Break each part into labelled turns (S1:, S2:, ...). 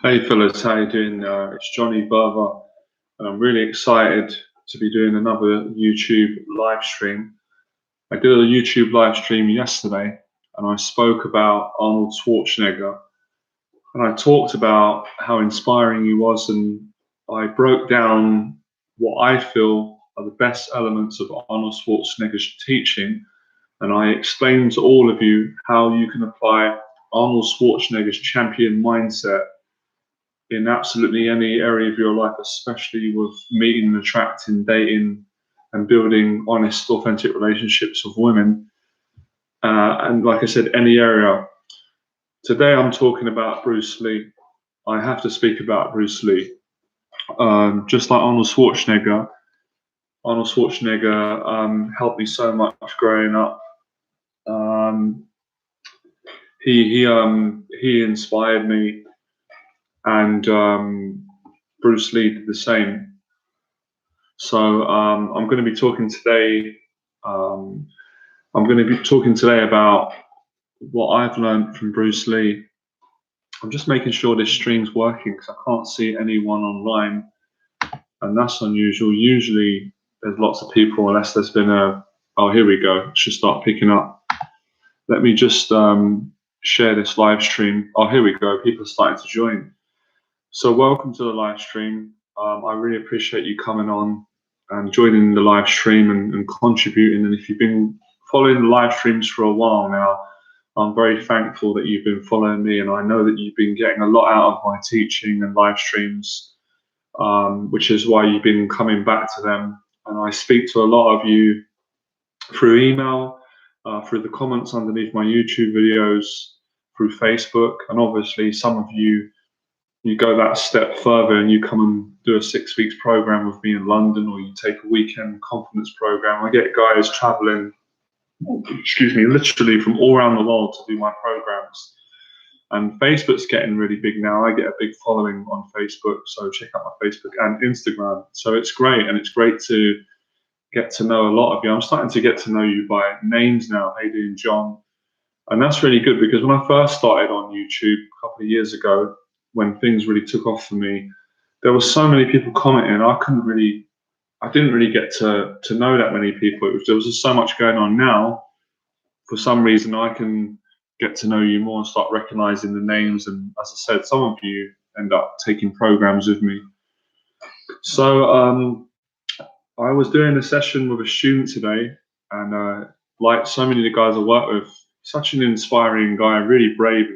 S1: Hey fellas, how you doing? It's Johnny Berba, and I'm really excited to be doing another YouTube live stream. I did a YouTube live stream yesterday, and I spoke about Arnold Schwarzenegger, and I talked about how inspiring he was, and I broke down what I feel are the best elements of Arnold Schwarzenegger's teaching, and I explained to all of you how you can apply Arnold Schwarzenegger's champion mindset in absolutely any area of your life, especially with meeting, attracting, dating, and building honest, authentic relationships with women. And like I said, any area. Today, I'm talking about Bruce Lee. I have to speak about Bruce Lee. Just like Arnold Schwarzenegger helped me so much growing up. Um, he inspired me, and Bruce Lee did the same. So I'm going to be talking today. Um, I'm going to be talking today about what I've learned from Bruce Lee. I'm just making sure this stream's working because I can't see anyone online, and that's unusual. Usually there's lots of people, unless there's been a. Oh, here we go. It should start picking up. Let me just share this live stream. Oh, here we go. People are starting to join. So welcome to the live stream. I really appreciate you coming on and joining the live stream and contributing. And if you've been following the live streams for a while now, I'm very thankful that you've been following me, and I know that you've been getting a lot out of my teaching and live streams, which is why you've been coming back to them. And I speak to a lot of you through email, through the comments underneath my YouTube videos, through Facebook, and obviously some of you go that step further and you come and do a 6 weeks program with me in London, or you take a weekend confidence program. I get guys traveling, literally from all around the world to do my programs. And Facebook's getting really big now. I get a big following on Facebook, so check out my Facebook and Instagram. So it's great, and it's great to get to know a lot of you. I'm starting to get to know you by names now. How you doing, John? And that's really good, because when I first started on YouTube a couple of years ago, when things really took off for me, there were so many people commenting. I didn't really get to know that many people. There was just so much going on. Now, for some reason, I can get to know you more and start recognizing the names. And as I said, some of you end up taking programs with me. So I was doing a session with a student today, and like so many of the guys I work with, such an inspiring guy, really brave.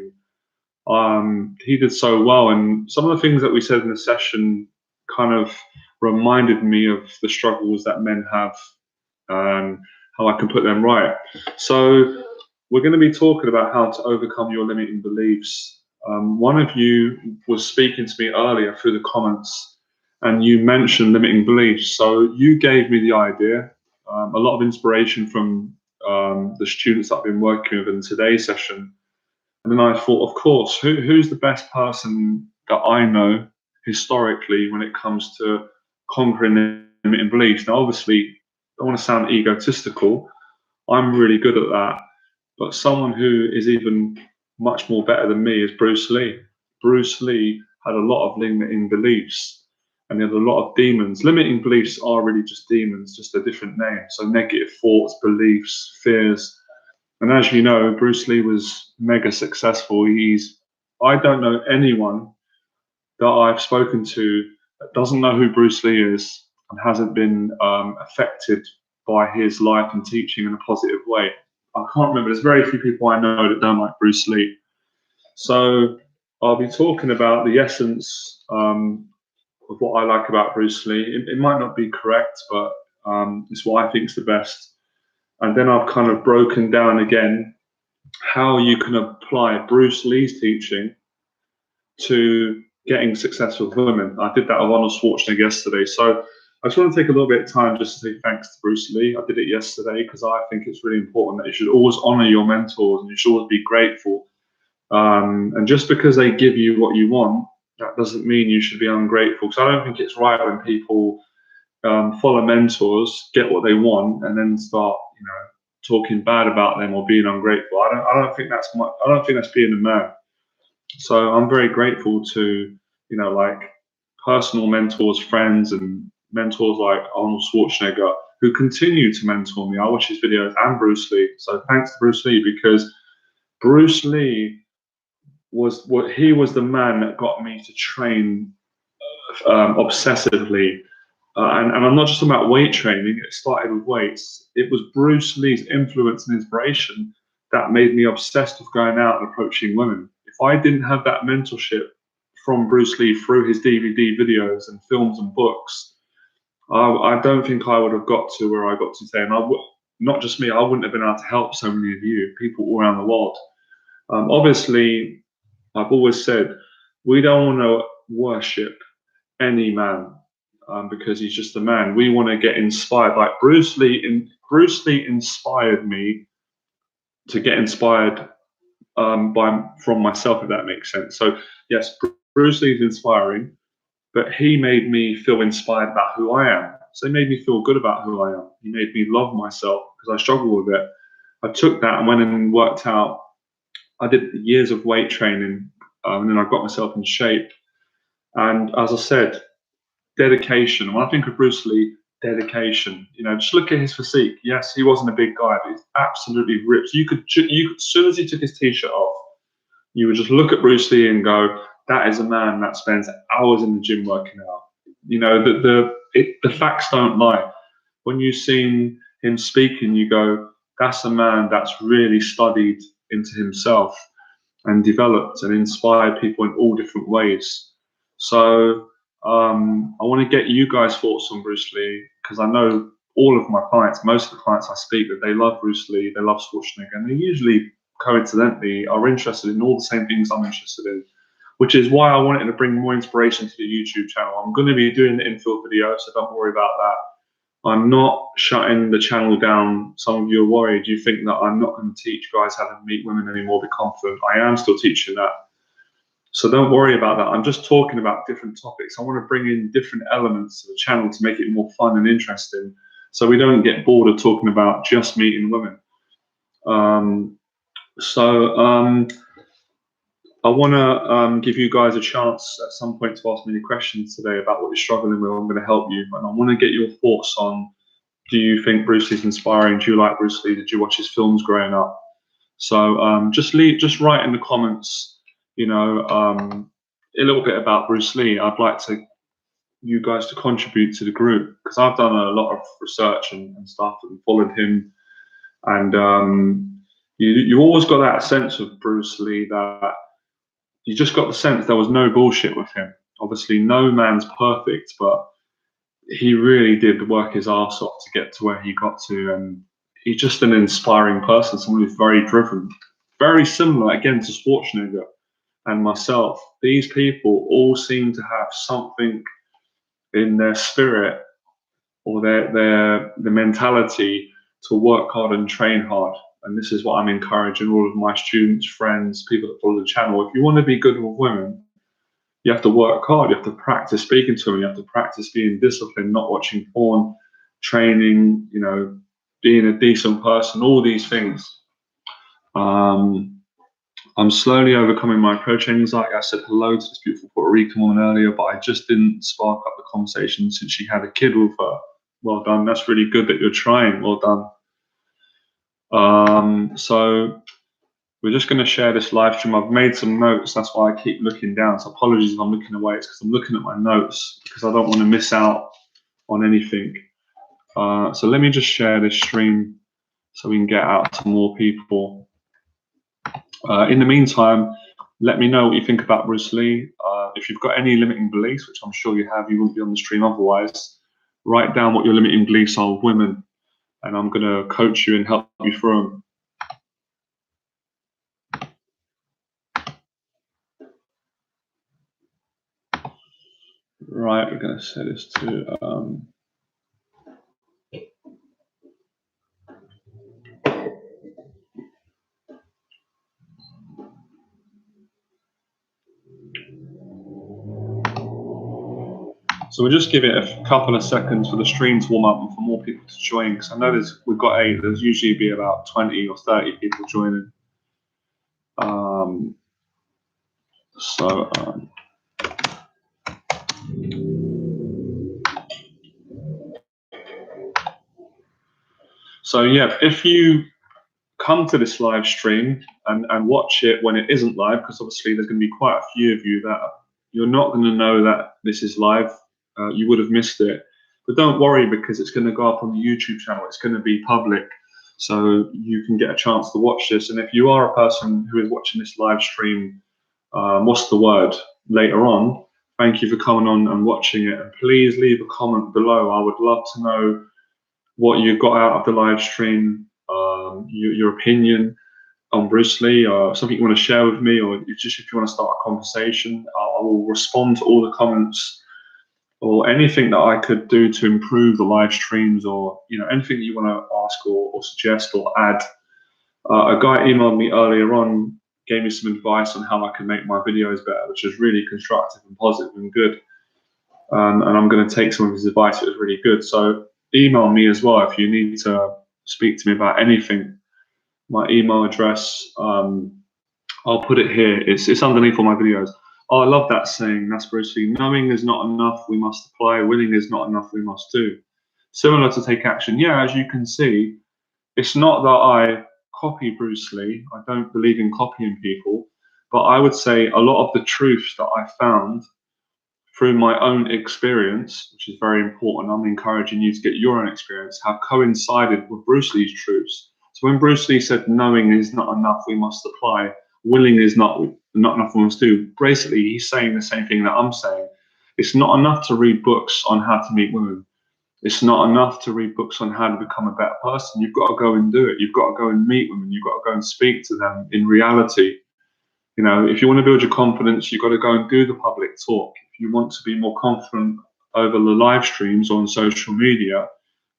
S1: He did so well, and some of the things that we said in the session kind of reminded me of the struggles that men have and how I can put them right. So we're going to be talking about how to overcome your limiting beliefs. One of you was speaking to me earlier through the comments, and you mentioned limiting beliefs. So you gave me the idea, a lot of inspiration from the students that I've been working with in today's session. And then I thought, of course, who's the best person that I know historically when it comes to conquering limiting beliefs? Now, obviously, I don't want to sound egotistical. I'm really good at that. But someone who is even much more better than me is Bruce Lee. Bruce Lee had a lot of limiting beliefs, and he had a lot of demons. Limiting beliefs are really just demons, just a different name. So negative thoughts, beliefs, fears. And as you know, Bruce Lee was mega successful. I don't know anyone that I've spoken to that doesn't know who Bruce Lee is and hasn't been affected by his life and teaching in a positive way. I can't remember. There's very few people I know that don't like Bruce Lee. So I'll be talking about the essence of what I like about Bruce Lee. It might not be correct, but it's what I think is the best. And then I've kind of broken down again how you can apply Bruce Lee's teaching to getting success with women. I did that with Arnold Schwarzenegger yesterday. So I just want to take a little bit of time just to say thanks to Bruce Lee. I did it yesterday because I think it's really important that you should always honor your mentors and you should always be grateful. And just because they give you what you want, that doesn't mean you should be ungrateful. Because I don't think it's right when people follow mentors, get what they want, and then start, talking bad about them or being ungrateful. I don't think that's being a man. So I'm very grateful to, like personal mentors, friends, and mentors like Arnold Schwarzenegger who continue to mentor me. I watch his videos, and Bruce Lee. So thanks to Bruce Lee, because Bruce Lee he was the man that got me to train obsessively. And I'm not just talking about weight training, it started with weights. It was Bruce Lee's influence and inspiration that made me obsessed with going out and approaching women. If I didn't have that mentorship from Bruce Lee through his DVD videos and films and books, I don't think I would have got to where I got to today. And not just me, I wouldn't have been able to help so many of you, people all around the world. Obviously, I've always said we don't want to worship any man because he's just a man. We want to get inspired. Like Bruce Lee. Bruce Lee inspired me to get inspired from myself, if that makes sense. So yes, Bruce Lee is inspiring, but he made me feel inspired about who I am. So he made me feel good about who I am. He made me love myself because I struggle with it. I took that and went and worked out. I did years of weight training, and then I got myself in shape. And as I said, dedication. When I think of Bruce Lee, dedication. Just look at his physique. Yes, he wasn't a big guy, but he's absolutely ripped. As soon as he took his t-shirt off, you would just look at Bruce Lee and go, "That is a man that spends hours in the gym working out." The facts don't lie. When you've seen him speaking, you go, "That's a man that's really studied into himself and developed and inspired people in all different ways." So I want to get you guys' thoughts on Bruce Lee, because I know all of my clients, most of the clients I speak with, they love Bruce Lee, they love Schwarzenegger, and they usually coincidentally are interested in all the same things I'm interested in, which is why I wanted to bring more inspiration to the YouTube channel. I'm going to be doing the infield video, so don't worry about that. I'm not shutting the channel down. Some of you are worried. You think that I'm not going to teach guys how to meet women anymore, be confident. I am still teaching that. So don't worry about that. I'm just talking about different topics. I want to bring in different elements to the channel to make it more fun and interesting, so we don't get bored of talking about just meeting women. I want to give you guys a chance at some point to ask me any questions today about what you're struggling with. I'm going to help you, and I want to get your thoughts on: do you think Bruce Lee's inspiring? Do you like Bruce Lee? Did you watch his films growing up? So just write in the comments, a little bit about Bruce Lee. I'd like you guys to contribute to the group, because I've done a lot of research and stuff and followed him. And you always got that sense of Bruce Lee, that you just got the sense there was no bullshit with him. Obviously, no man's perfect, but he really did work his arse off to get to where he got to. And he's just an inspiring person, someone who's very driven, very similar again to Schwarzenegger and myself. These people all seem to have something in their spirit or their mentality to work hard and train hard. And this is what I'm encouraging all of my students, friends, people that follow the channel. If you want to be good with women, you have to work hard. You have to practice speaking to them. You have to practice being disciplined, not watching porn, training, being a decent person, all these things. I'm slowly overcoming my approach anxiety. I said hello to this beautiful Puerto Rican woman earlier, but I just didn't spark up the conversation since she had a kid with her. Well done. That's really good that you're trying. Well done. So we're just going to share this live stream. I've made some notes. That's why I keep looking down. So apologies if I'm looking away. It's because I'm looking at my notes, because I don't want to miss out on anything. So let me just share this stream so we can get out to more people. In the meantime, let me know what you think about Bruce Lee. If you've got any limiting beliefs, which I'm sure you have, you wouldn't be on the stream otherwise. Write down what your limiting beliefs are with women, and I'm going to coach you and help you through them. Right, we're going to set this to so we'll just give it a couple of seconds for the stream to warm up and for more people to join, because I know we've got 8. There's usually be about 20 or 30 people joining. So so yeah, if you come to this live stream and watch it when it isn't live, because obviously there's going to be quite a few of you that you're not going to know that this is live. You would have missed it. But don't worry, because it's going to go up on the YouTube channel. It's going to be public, so you can get a chance to watch this. And if you are a person who is watching this live stream, what's the word, later on, thank you for coming on and watching it. And please leave a comment below. I would love to know what you got out of the live stream, your opinion on Bruce Lee, or something you want to share with me, or just if you want to start a conversation. I will respond to all the comments, or anything that I could do to improve the live streams, or anything that you want to ask or suggest or add. A guy emailed me earlier on, gave me some advice on how I can make my videos better, which was really constructive and positive and good. And I'm going to take some of his advice. It was really good. So email me as well if you need to speak to me about anything. My email address, I'll put it here. It's underneath all my videos. Oh, I love that saying. That's Bruce Lee. Knowing is not enough, we must apply. Willing is not enough, we must do. Similar to take action. Yeah, as you can see, it's not that I copy Bruce Lee. I don't believe in copying people. But I would say a lot of the truths that I found through my own experience, which is very important, I'm encouraging you to get your own experience, have coincided with Bruce Lee's truths. So when Bruce Lee said, knowing is not enough, we must apply, willing is not enough, we must do, basically he's saying the same thing that I'm saying. It's not enough to read books on how to meet women. It's not enough to read books on how to become a better person. You've got to go and do it. You've got to go and meet women. You've got to go and speak to them in reality. If you want to build your confidence, you've got to go and do the public talk. If you want to be more confident over the live streams on social media,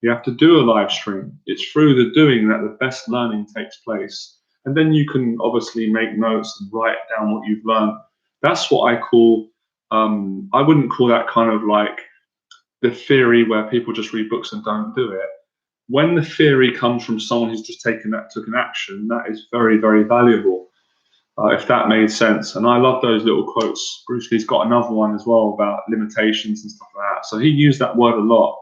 S1: you have to do a live stream. It's through the doing that the best learning takes place. And then you can obviously make notes and write down what you've learned. That's what I call, I wouldn't call that kind of like the theory where people just read books and don't do it. When the theory comes from someone who's just took an action, that is very, very valuable. If that made sense. And I love those little quotes. Bruce Lee's got another one as well about limitations and stuff like that. So he used that word a lot.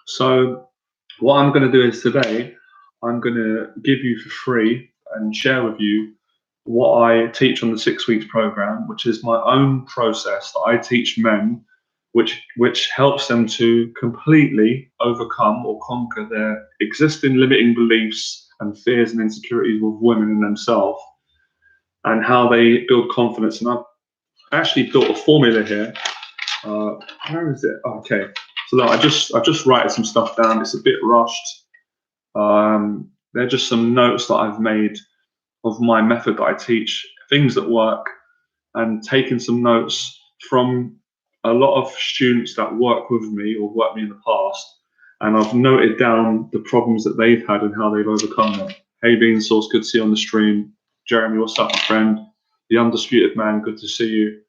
S1: So what I'm going to do is today, I'm going to give you for free and share with you what I teach on the 6 weeks program, which is my own process that I teach men, which helps them to completely overcome or conquer their existing limiting beliefs and fears and insecurities with women and themselves, and how they build confidence. And I've actually built a formula here. Where is it? Okay. So look, I've just written some stuff down. It's a bit rushed. They're just some notes that I've made of my method that I teach, things that work, and taking some notes from a lot of students that work with me or worked with me in the past. And I've noted down the problems that they've had and how they've overcome them. Hey, Bean Sauce, good to see you on the stream. Jeremy, what's up, my friend? The Undisputed Man, good to see you.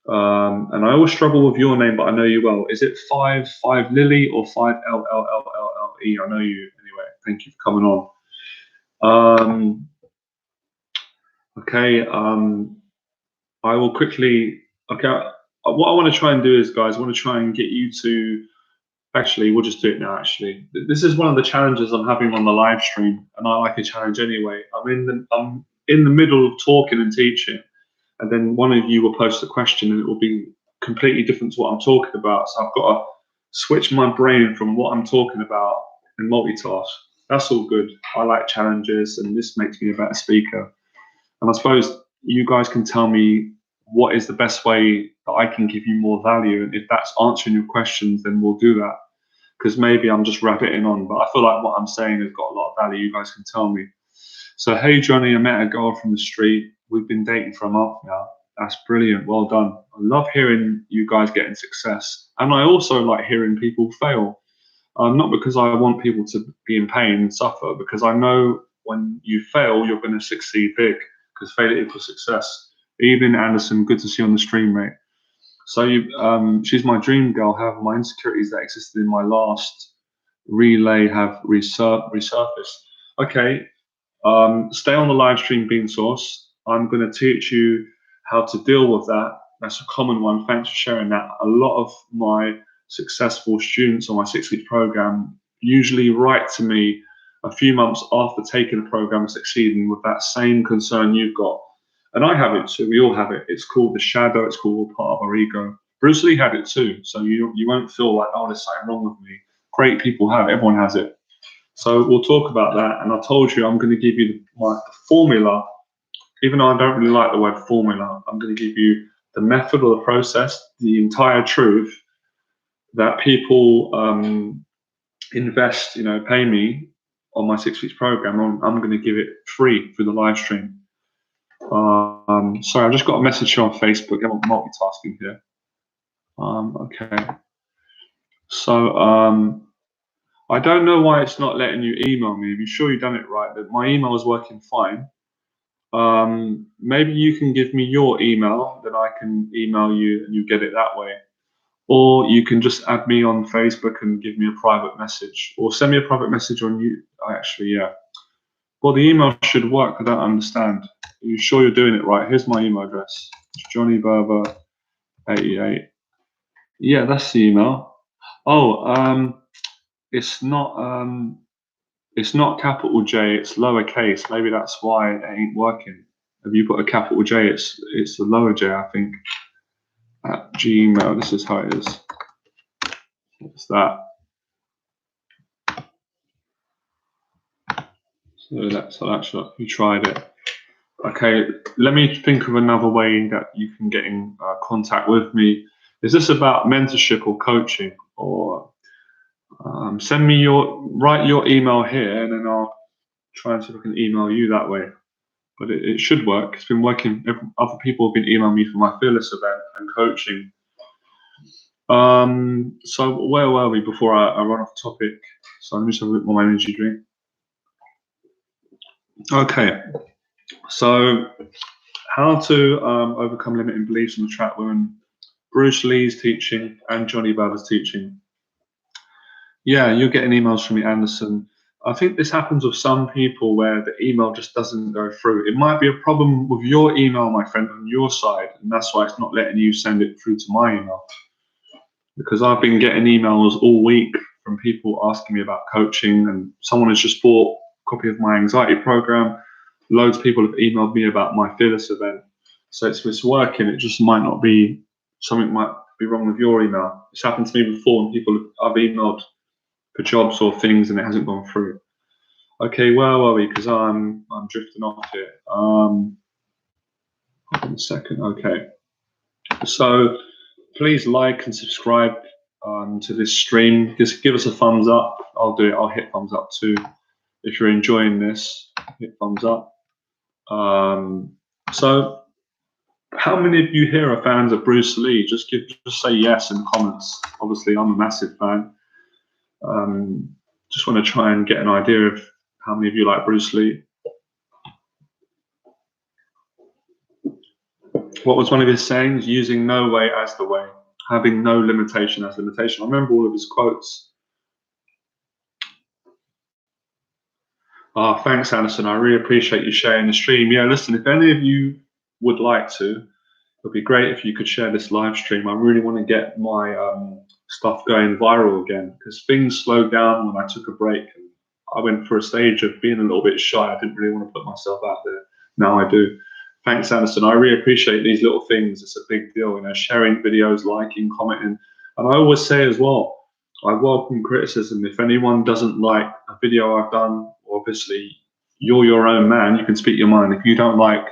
S1: And I always struggle with your name, but I know you well. Is it 5 Lily or 5 LLLLLE? I know you anyway. Thank you for coming on. Okay. I will quickly. Okay. What I want to try and do is, guys, I want to try and get you to. Actually, we'll just do it now. Actually, this is one of the challenges I'm having on the live stream, and I like a challenge anyway. I'm in the middle of talking and teaching, and then one of you will post a question, and it will be completely different to what I'm talking about. So I've got to switch my brain from what I'm talking about and multitask. That's all good. I like challenges, and this makes me a better speaker. And I suppose you guys can tell me what is the best way that I can give you more value. And if that's answering your questions, then we'll do that. Because maybe I'm just rabbiting on, but I feel like what I'm saying has got a lot of value. You guys can tell me. So, hey, Johnny, I met a girl from the street. We've been dating for a month now. That's brilliant. Well done. I love hearing you guys getting success. And I also like hearing people fail. Not because I want people to be in pain and suffer, because I know when you fail, you're going to succeed big, because failure equals success. Evening, Anderson, good to see you on the stream, mate. So she's my dream girl. However, my insecurities that existed in my last relay have resurfaced. Okay, stay on the live stream, Bean Sauce. I'm going to teach you how to deal with that. That's a common one. Thanks for sharing that. A lot of my successful students on my 6-week program usually write to me a few months after taking the program and succeeding with that same concern you've got. And I have it too. We all have it. It's called the shadow. It's called part of our ego. Bruce Lee had it too. So you won't feel like, oh, there's something wrong with me. Great people have it. Everyone has it. So we'll talk about that. And I told you I'm going to give you the formula. Even though I don't really like the word formula, I'm going to give you the method or the process, the entire truth that people invest, pay me on my 6 weeks program. I'm going to give it free through the live stream. Sorry, I've just got a message here on Facebook. I'm multitasking here. Okay. So I don't know why it's not letting you email me. Are you sure you've done it right? That my email is working fine. Maybe you can give me your email, then I can email you and you get it that way. Or you can just add me on Facebook and give me a private message, or send me a private message on you. Actually, yeah. Well, the email should work. I don't understand. Are you sure you're doing it right? Here's my email address. It's Johnny Berba 88. Yeah, that's the email. Oh, it's not capital J. It's lowercase. Maybe that's why it ain't working. If you put a capital J, it's a lower J, I think. At Gmail. This is how it is. What's that? So that's what you tried it. Okay, let me think of another way that you can get in contact with me. Is this about mentorship or coaching? Or write your email here, and then I'll try and see if I can email you that way. But it should work. It's been working. Other people have been emailing me for my Fearless event and coaching. So where were we before I run off topic? So let me just have a bit more energy drink. Okay, so how to overcome limiting beliefs and attract women. Bruce Lee's teaching and Johnny Berba's teaching. Yeah, you're getting emails from me, Anderson. I think this happens with some people where the email just doesn't go through. It might be a problem with your email, my friend, on your side, and that's why it's not letting you send it through to my email. Because I've been getting emails all week from people asking me about coaching, and someone has just bought a copy of my anxiety program. Loads of people have emailed me about my Fearless event. So it's working. It just might not be, something might be wrong with your email. It's happened to me before, and I've emailed for jobs or things and it hasn't gone through. Okay, where are we? Because I'm drifting off here. Hold on a second. Okay. So please like and subscribe to this stream. Just give us a thumbs up. I'll do it. I'll hit thumbs up too. If you're enjoying this, hit thumbs up. So how many of you here are fans of Bruce Lee? Just say yes in the comments. Obviously, I'm a massive fan. Just want to try and get an idea of how many of you like Bruce Lee. What was one of his sayings? Using no way as the way, having no limitation as limitation. I remember all of his quotes. Thanks, Anderson. I really appreciate you sharing the stream. Yeah, listen, if any of you would like to, it would be great if you could share this live stream. I really want to get my stuff going viral again, because things slowed down when I took a break. And I went for a stage of being a little bit shy. I didn't really want to put myself out there. Now I do. Thanks, Anderson. I really appreciate these little things. It's a big deal, sharing videos, liking, commenting. And I always say as well, I welcome criticism. If anyone doesn't like a video I've done, obviously you're your own man. You can speak your mind. If you don't like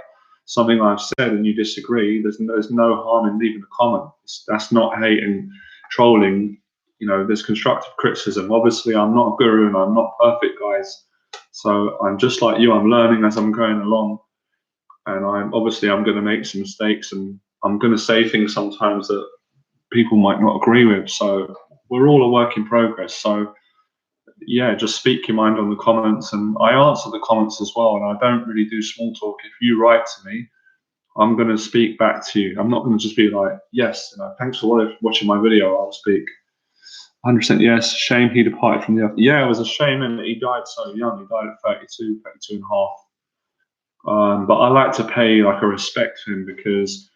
S1: something I've said and you disagree, there's no harm in leaving a comment. That's not hate and trolling. There's constructive criticism. Obviously, I'm not a guru and I'm not perfect, guys. So I'm just like you. I'm learning as I'm going along. And I'm going to make some mistakes, and I'm going to say things sometimes that people might not agree with. So we're all a work in progress. So yeah, just speak your mind on the comments, and I answer the comments as well. And I don't really do small talk. If you write to me, I'm going to speak back to you. I'm not going to just be like, yes, thanks for watching my video. I'll speak. 100% yes. Shame he departed from the earth. Yeah, it was a shame, and he died so young. He died at 32 and a half. But I like to pay like a respect to him because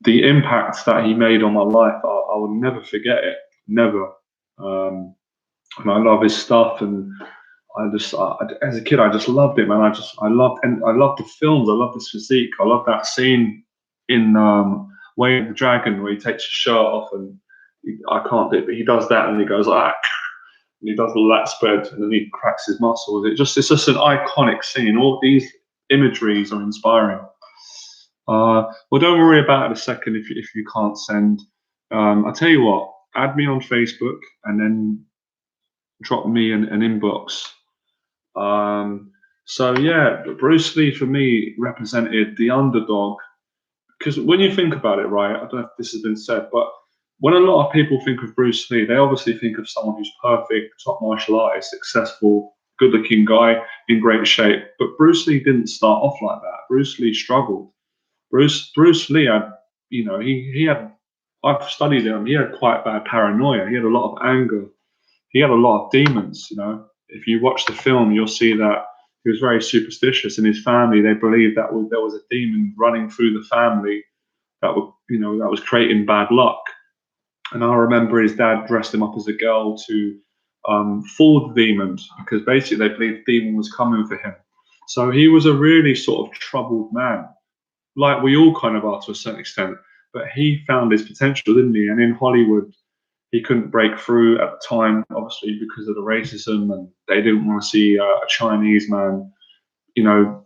S1: the impact that he made on my life, I will never forget it. Never. Um, and I love his stuff, and as a kid, I just loved it, man. I loved the films. I loved his physique. I love that scene in Way of the Dragon where he takes his shirt off, and I can't do it, but he does that, and he goes like, and he does all that spread, and then he cracks his muscles. It's just an iconic scene. All these imageries are inspiring. Well, don't worry about it a second if you can't send. I'll tell you what, add me on Facebook and then drop me an inbox. So yeah, Bruce Lee for me represented the underdog because when you think about it, right, I don't know if this has been said, but when a lot of people think of Bruce Lee, they obviously think of someone who's perfect, top martial artist, successful, good-looking guy in great shape. But Bruce Lee didn't start off like that. Bruce Lee struggled. Bruce Lee had, he had. I've studied him. He had quite bad paranoia. He had a lot of anger. He had a lot of demons. If you watch the film, you'll see that he was very superstitious. In his family, they believed that there was a demon running through the family that was creating bad luck. And I remember his dad dressed him up as a girl to fool the demons because basically they believed the demon was coming for him. So he was a really sort of troubled man, like we all kind of are to a certain extent. But he found his potential, didn't he? And in Hollywood, he couldn't break through at the time, obviously because of the racism, and they didn't want to see a Chinese man,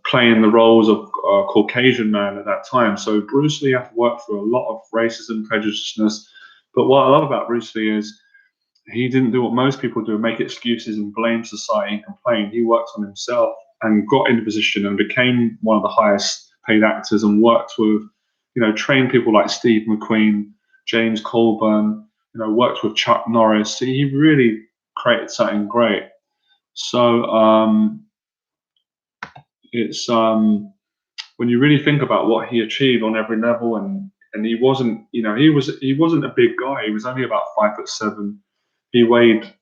S1: playing the roles of a Caucasian man at that time. So Bruce Lee had to work through a lot of racism, prejudiceness. But what I love about Bruce Lee is he didn't do what most people do, make excuses and blame society and complain. He worked on himself and got into position and became one of the highest paid actors and worked with, trained people like Steve McQueen, James Colburn, worked with Chuck Norris. He really created something great. So it's when you really think about what he achieved on every level, and he wasn't, he wasn't a big guy. He was only about 5'7". He weighed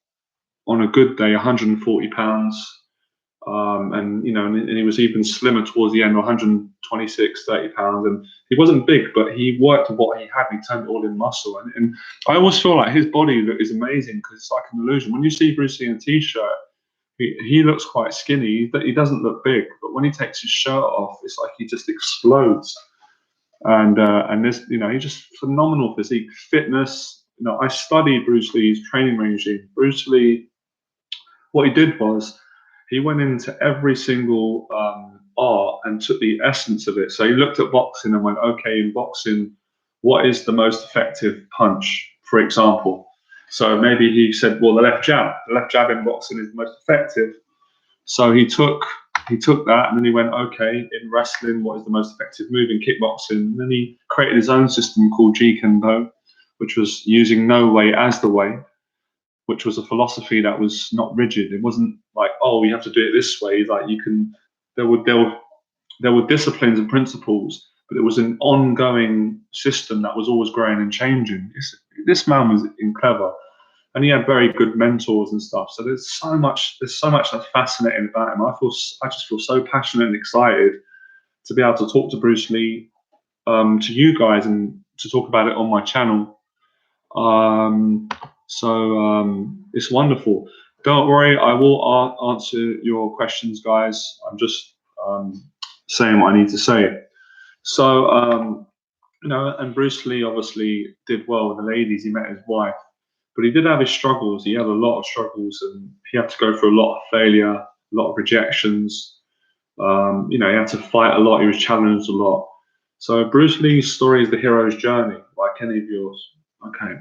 S1: on a good day 140 pounds. And he was even slimmer towards the end, 126, 30 pounds. And he wasn't big, but he worked with what he had and he turned it all in muscle. And I always feel like his body is amazing because it's like an illusion. When you see Bruce Lee in a t-shirt, he looks quite skinny. He doesn't look big, but when he takes his shirt off, it's like he just explodes. And this, he just phenomenal physique, fitness. I studied Bruce Lee's training regime. Bruce Lee, what he did was he went into every single art and took the essence of it. So he looked at boxing and went, okay, in boxing, what is the most effective punch, for example? So maybe he said, well, the left jab in boxing is the most effective. So he took that and then he went, okay, in wrestling, what is the most effective move in kickboxing? And then he created his own system called Jeet Kune Do, which was using no way as the way, which was a philosophy that was not rigid. It wasn't like, oh, you have to do it this way. Like there were disciplines and principles, but it was an ongoing system that was always growing and changing. This man was clever, and he had very good mentors and stuff. So there's so much that's fascinating about him. I just feel so passionate and excited to be able to talk to Bruce Lee, to you guys, and to talk about it on my channel. It's wonderful. Don't worry, I will answer your questions, guys. I'm just saying what I need to say. So, and Bruce Lee obviously did well with the ladies. He met his wife, but he did have his struggles. He had a lot of struggles, and he had to go through a lot of failure, a lot of rejections. He had to fight a lot. He was challenged a lot. So Bruce Lee's story is the hero's journey, like any of yours. Okay.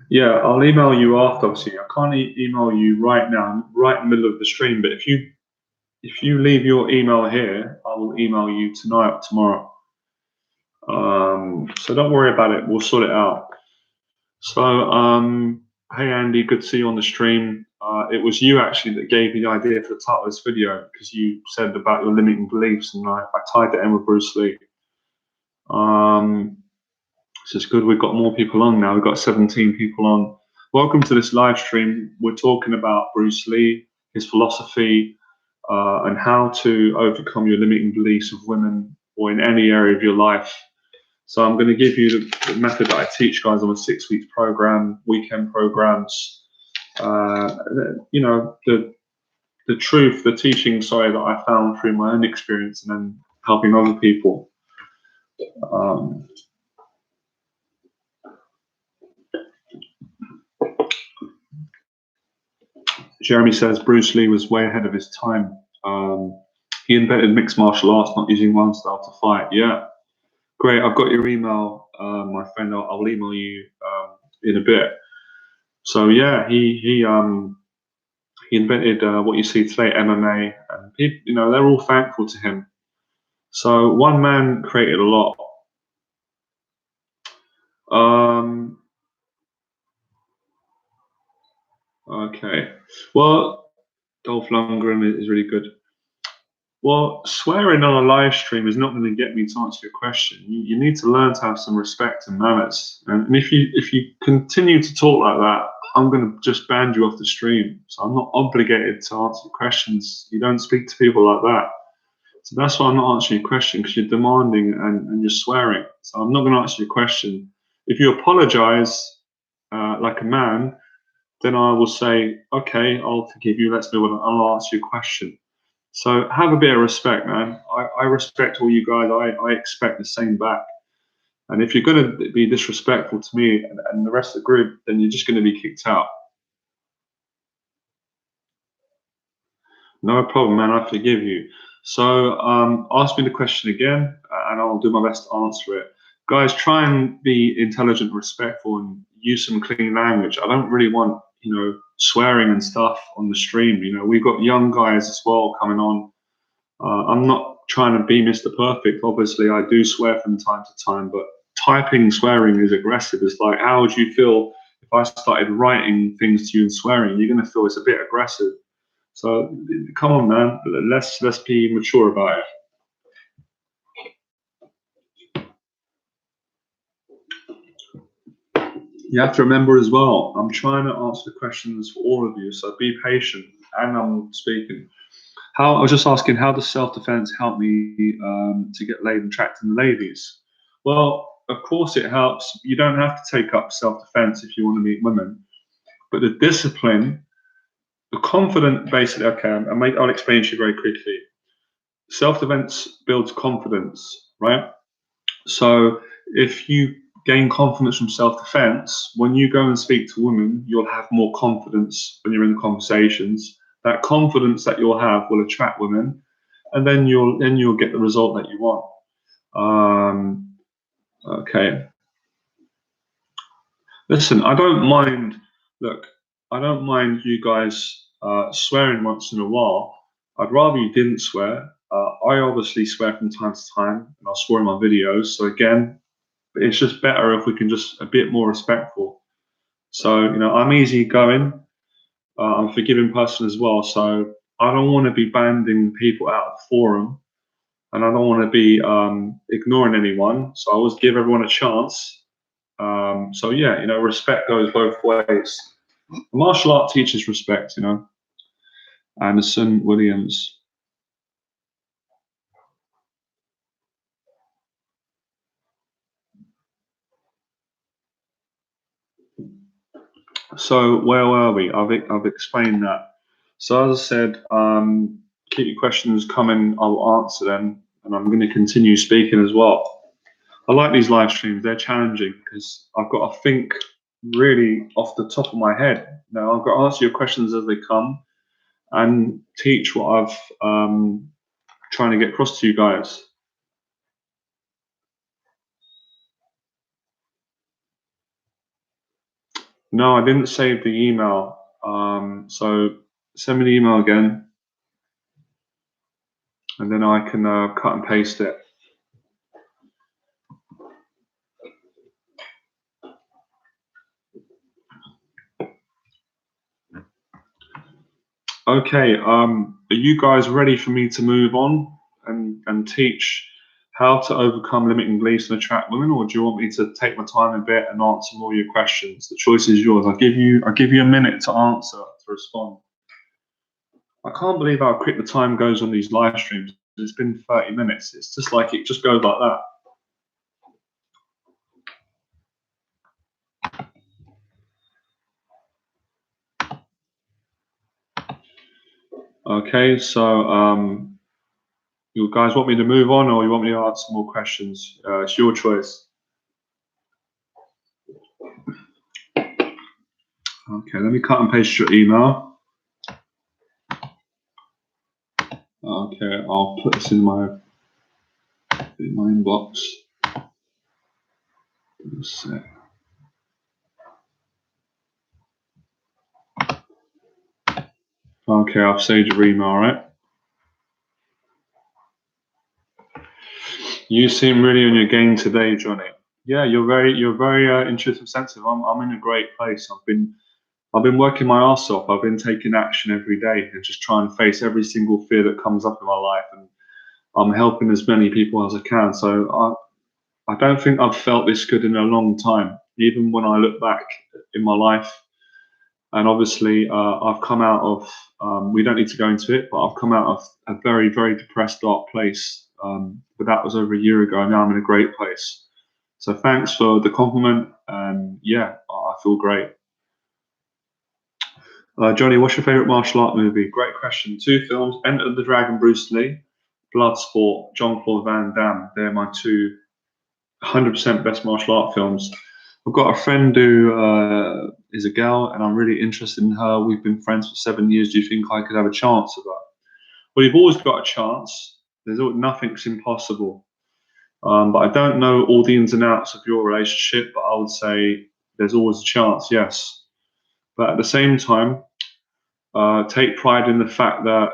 S1: Yeah, I'll email you after. Obviously, I can't email you right now, I'm right in the middle of the stream. But if you leave your email here, I will email you tonight or tomorrow. So don't worry about it. We'll sort it out. So, hey Andy, good to see you on the stream. It was you actually that gave me the idea for the title of this video because you said about your limiting beliefs, and I tied it in with Bruce Lee. This is good. We've got more people on now. We've got 17 people on. Welcome to this live stream. We're talking about Bruce Lee, his philosophy, and how to overcome your limiting beliefs of women or in any area of your life. So I'm going to give you the method that I teach guys on a 6-week program, weekend programs. You know, the truth, the teaching, sorry, that I found through my own experience and then helping other people. Jeremy says Bruce Lee was way ahead of his time. He invented mixed martial arts, not using one style to fight. Yeah, great. I've got your email, my friend. I'll email you in a bit. So yeah, he invented what you see today, MMA, and people, you know, they're all thankful to him. So one man created a lot. Okay. Well, Dolph Lundgren is really good. Well, swearing on a live stream is not going to get me to answer your question. You need to learn to have some respect and manners. And if you continue to talk like that, I'm going to just ban you off the stream. So I'm not obligated to answer questions. You don't speak to people like that. So that's why I'm not answering your question, because you're demanding and you're swearing. So I'm not going to answer your question. If you apologize like a man, then I will say, okay, I'll forgive you. Let's move on. I'll answer your question. So have a bit of respect, man. I respect all you guys. I expect the same back. And if you're going to be disrespectful to me and the rest of the group, then you're just going to be kicked out. No problem, man. I forgive you. So ask me the question again, and I'll do my best to answer it. Guys, try and be intelligent, respectful, and use some clean language. I don't really want, you know, swearing and stuff on the stream. You know, we've got young guys as well coming on. I'm not trying to be Mr. Perfect. Obviously, I do swear from time to time, but typing swearing is aggressive. It's like, how would you feel if I started writing things to you and swearing? You're going to feel it's a bit aggressive. So come on, man. Let's be mature about it. You have to remember as well, I'm trying to answer the questions for all of you, so be patient. And I'm speaking. I was just asking, how does self-defense help me to get laid and attracting the ladies? Well, of course it helps. You don't have to take up self-defense if you want to meet women, but the discipline, the confidence, basically. Okay, I'll explain to you very quickly. Self-defense builds confidence, right? So if you gain confidence from self-defense, when you go and speak to women, you'll have more confidence when you're in conversations. That confidence that you'll have will attract women, and then you'll get the result that you want. Okay. Listen, I don't mind. Look, I don't mind you guys swearing once in a while. I'd rather you didn't swear. I obviously swear from time to time, and I swear in my videos. So again, it's just better if we can just a bit more respectful. So, you know, I'm easygoing. I'm a forgiving person as well. So I don't want to be banding people out of the forum, and I don't want to be ignoring anyone. So I always give everyone a chance. So yeah, you know, respect goes both ways. Martial art teaches respect, you know. Anderson Williams. So where were we? I've explained that. So as I said, keep your questions coming. I'll answer them, and I'm going to continue speaking as well. I like these live streams. They're challenging because I've got to think really off the top of my head. Now I've got to answer your questions as they come and teach what I've trying to get across to you guys. No, I didn't save the email. So send me the email again, and then I can cut and paste it. Okay. Are you guys ready for me to move on and teach how to overcome limiting beliefs and attract women, or do you want me to take my time a bit and answer more of your questions? The choice is yours. I'll give you a minute to answer, to respond. I can't believe how quick the time goes on these live streams. It's been 30 minutes. It's just like it just goes like that. Okay, so you guys want me to move on, or you want me to answer more questions? It's your choice. Okay, let me cut and paste your email. Okay, I'll put this in my inbox. Okay, I've saved your email, right? You seem really on your game today, Johnny. Yeah, you're very intuitive, sensitive. I'm in a great place. I've been working my ass off. I've been taking action every day and just trying to face every single fear that comes up in my life, and I'm helping as many people as I can. So I don't think I've felt this good in a long time. Even when I look back in my life, and obviously I've come out of. We don't need to go into it, but I've come out of a very, very depressed, dark place. But that was over a year ago. Now I'm in a great place. So thanks for the compliment. And yeah, I feel great. Johnny, what's your favorite martial art movie? Great question. 2 films: Enter the Dragon, Bruce Lee; Bloodsport, Jean-Claude Van Damme. They're my 2 100% best martial art films. I've got a friend who is a girl, and I'm really interested in her. We've been friends for 7 years. Do you think I could have a chance of that? Well, you've always got a chance. Nothing's impossible. But I don't know all the ins and outs of your relationship, but I would say there's always a chance, yes. But at the same time, take pride in the fact that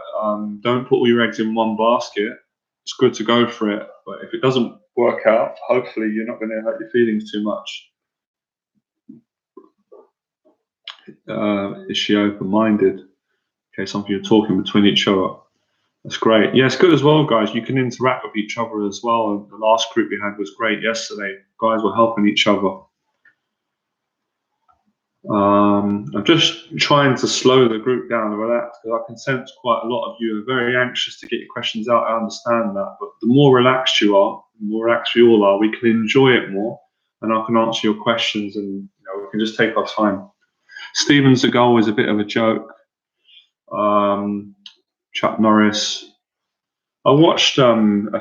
S1: don't put all your eggs in one basket. It's good to go for it, but if it doesn't work out, hopefully you're not going to hurt your feelings too much. Is she open-minded? Okay, something you're talking between each other. That's great. Yeah, it's good as well, guys. You can interact with each other as well. The last group we had was great yesterday. Guys were helping each other. I'm just trying to slow the group down and relax, because I can sense quite a lot of you are very anxious to get your questions out. I understand that, but the more relaxed you are, the more relaxed we all are, we can enjoy it more, and I can answer your questions, and we can just take our time. Steven Seagal is a bit of a joke. Chuck Norris. I watched a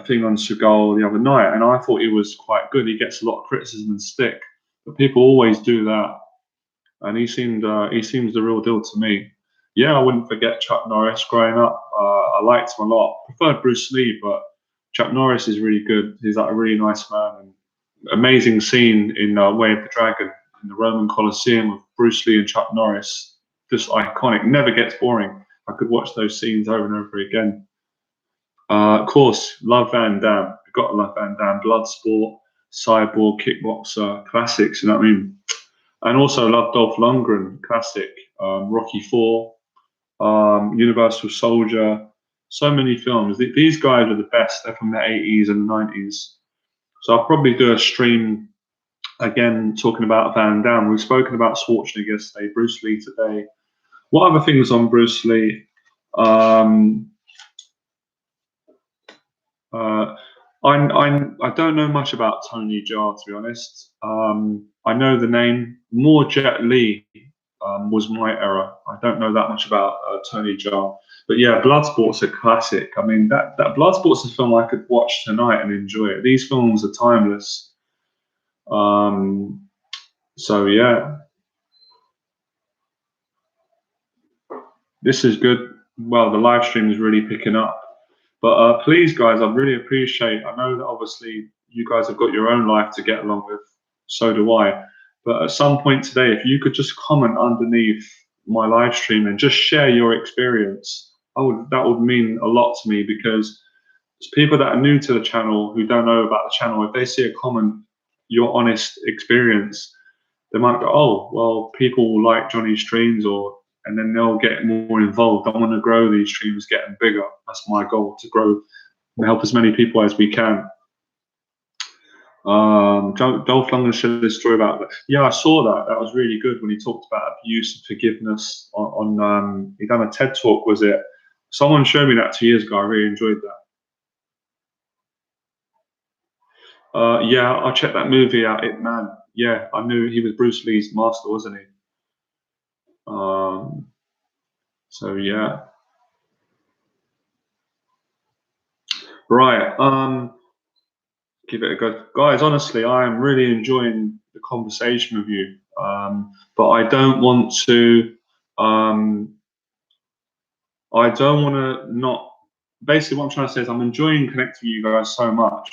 S1: thing on Seagal the other night, and I thought he was quite good. He gets a lot of criticism and stick, but people always do that. And he seems the real deal to me. Yeah, I wouldn't forget Chuck Norris growing up. I liked him a lot. Preferred Bruce Lee, but Chuck Norris is really good. He's like a really nice man. And amazing scene in Way of the Dragon in the Roman Colosseum of Bruce Lee and Chuck Norris. Just iconic. Never gets boring. I could watch those scenes over and over again. Of course, love Van Damme. You've got to love Van Damme. Bloodsport, Cyborg, Kickboxer, classics. You know what I mean? And also love Dolph Lundgren, classic, Rocky IV, Universal Soldier, so many films. These guys are the best. They're from the 80s and 90s. So I'll probably do a stream again talking about Van Damme. We've spoken about Schwarzenegger yesterday, Bruce Lee today. What other things on Bruce Lee? I don't know much about Tony Jaa, to be honest. I know the name. More Jet Li was my era. I don't know that much about Tony Jaa. But yeah, Bloodsport's a classic. I mean, that Bloodsport's a film I could watch tonight and enjoy it. These films are timeless. So yeah, this is good. Well, the live stream is really picking up. But please, guys, I really appreciate. I know that obviously you guys have got your own life to get along with. So do I. But at some point today, if you could just comment underneath my live stream and just share your experience, that would mean a lot to me, because people that are new to the channel, who don't know about the channel, if they see a comment, your honest experience, they might go, oh, well, people like Johnny's streams, and then they'll get more involved. I want to grow these streams, get them bigger. That's my goal, to grow and help as many people as we can. Dolph Lundgren shared this story about that. Yeah, I saw that. That was really good when he talked about abuse and forgiveness on he done a TED talk, was it? Someone showed me that 2 years ago. I really enjoyed that. Yeah, I checked that movie out. It Man. Yeah, I knew he was Bruce Lee's master, wasn't he? Um, so yeah, right. Give it a go, guys. Honestly, I am really enjoying the conversation with you. But I don't want to. Um, I don't want to not. Basically, what I'm trying to say is I'm enjoying connecting with you guys so much,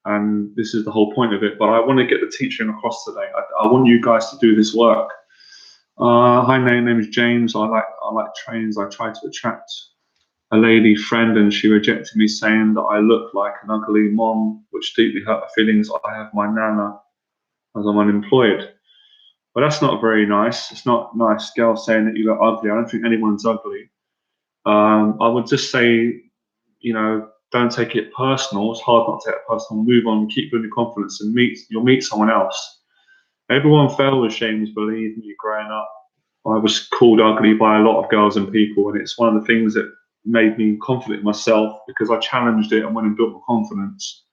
S1: and this is the whole point of it. But I want to get the teaching across today. I want you guys to do this work. Hi, name is James. I like trains. I try to attract a lady friend, and she rejected me, saying that I look like an ugly mom, which deeply hurt her feelings. I have my nana as I'm unemployed. But that's not very nice. It's not nice, girl, saying that you look ugly. I don't think anyone's ugly. I would just say, don't take it personal. It's hard not to take it personal. Move on, keep building your confidence, and you'll meet someone else. Everyone fell with James, believe me, growing up. I was called ugly by a lot of girls and people, and it's one of the things that made me confident in myself because I challenged it and went and built my confidence.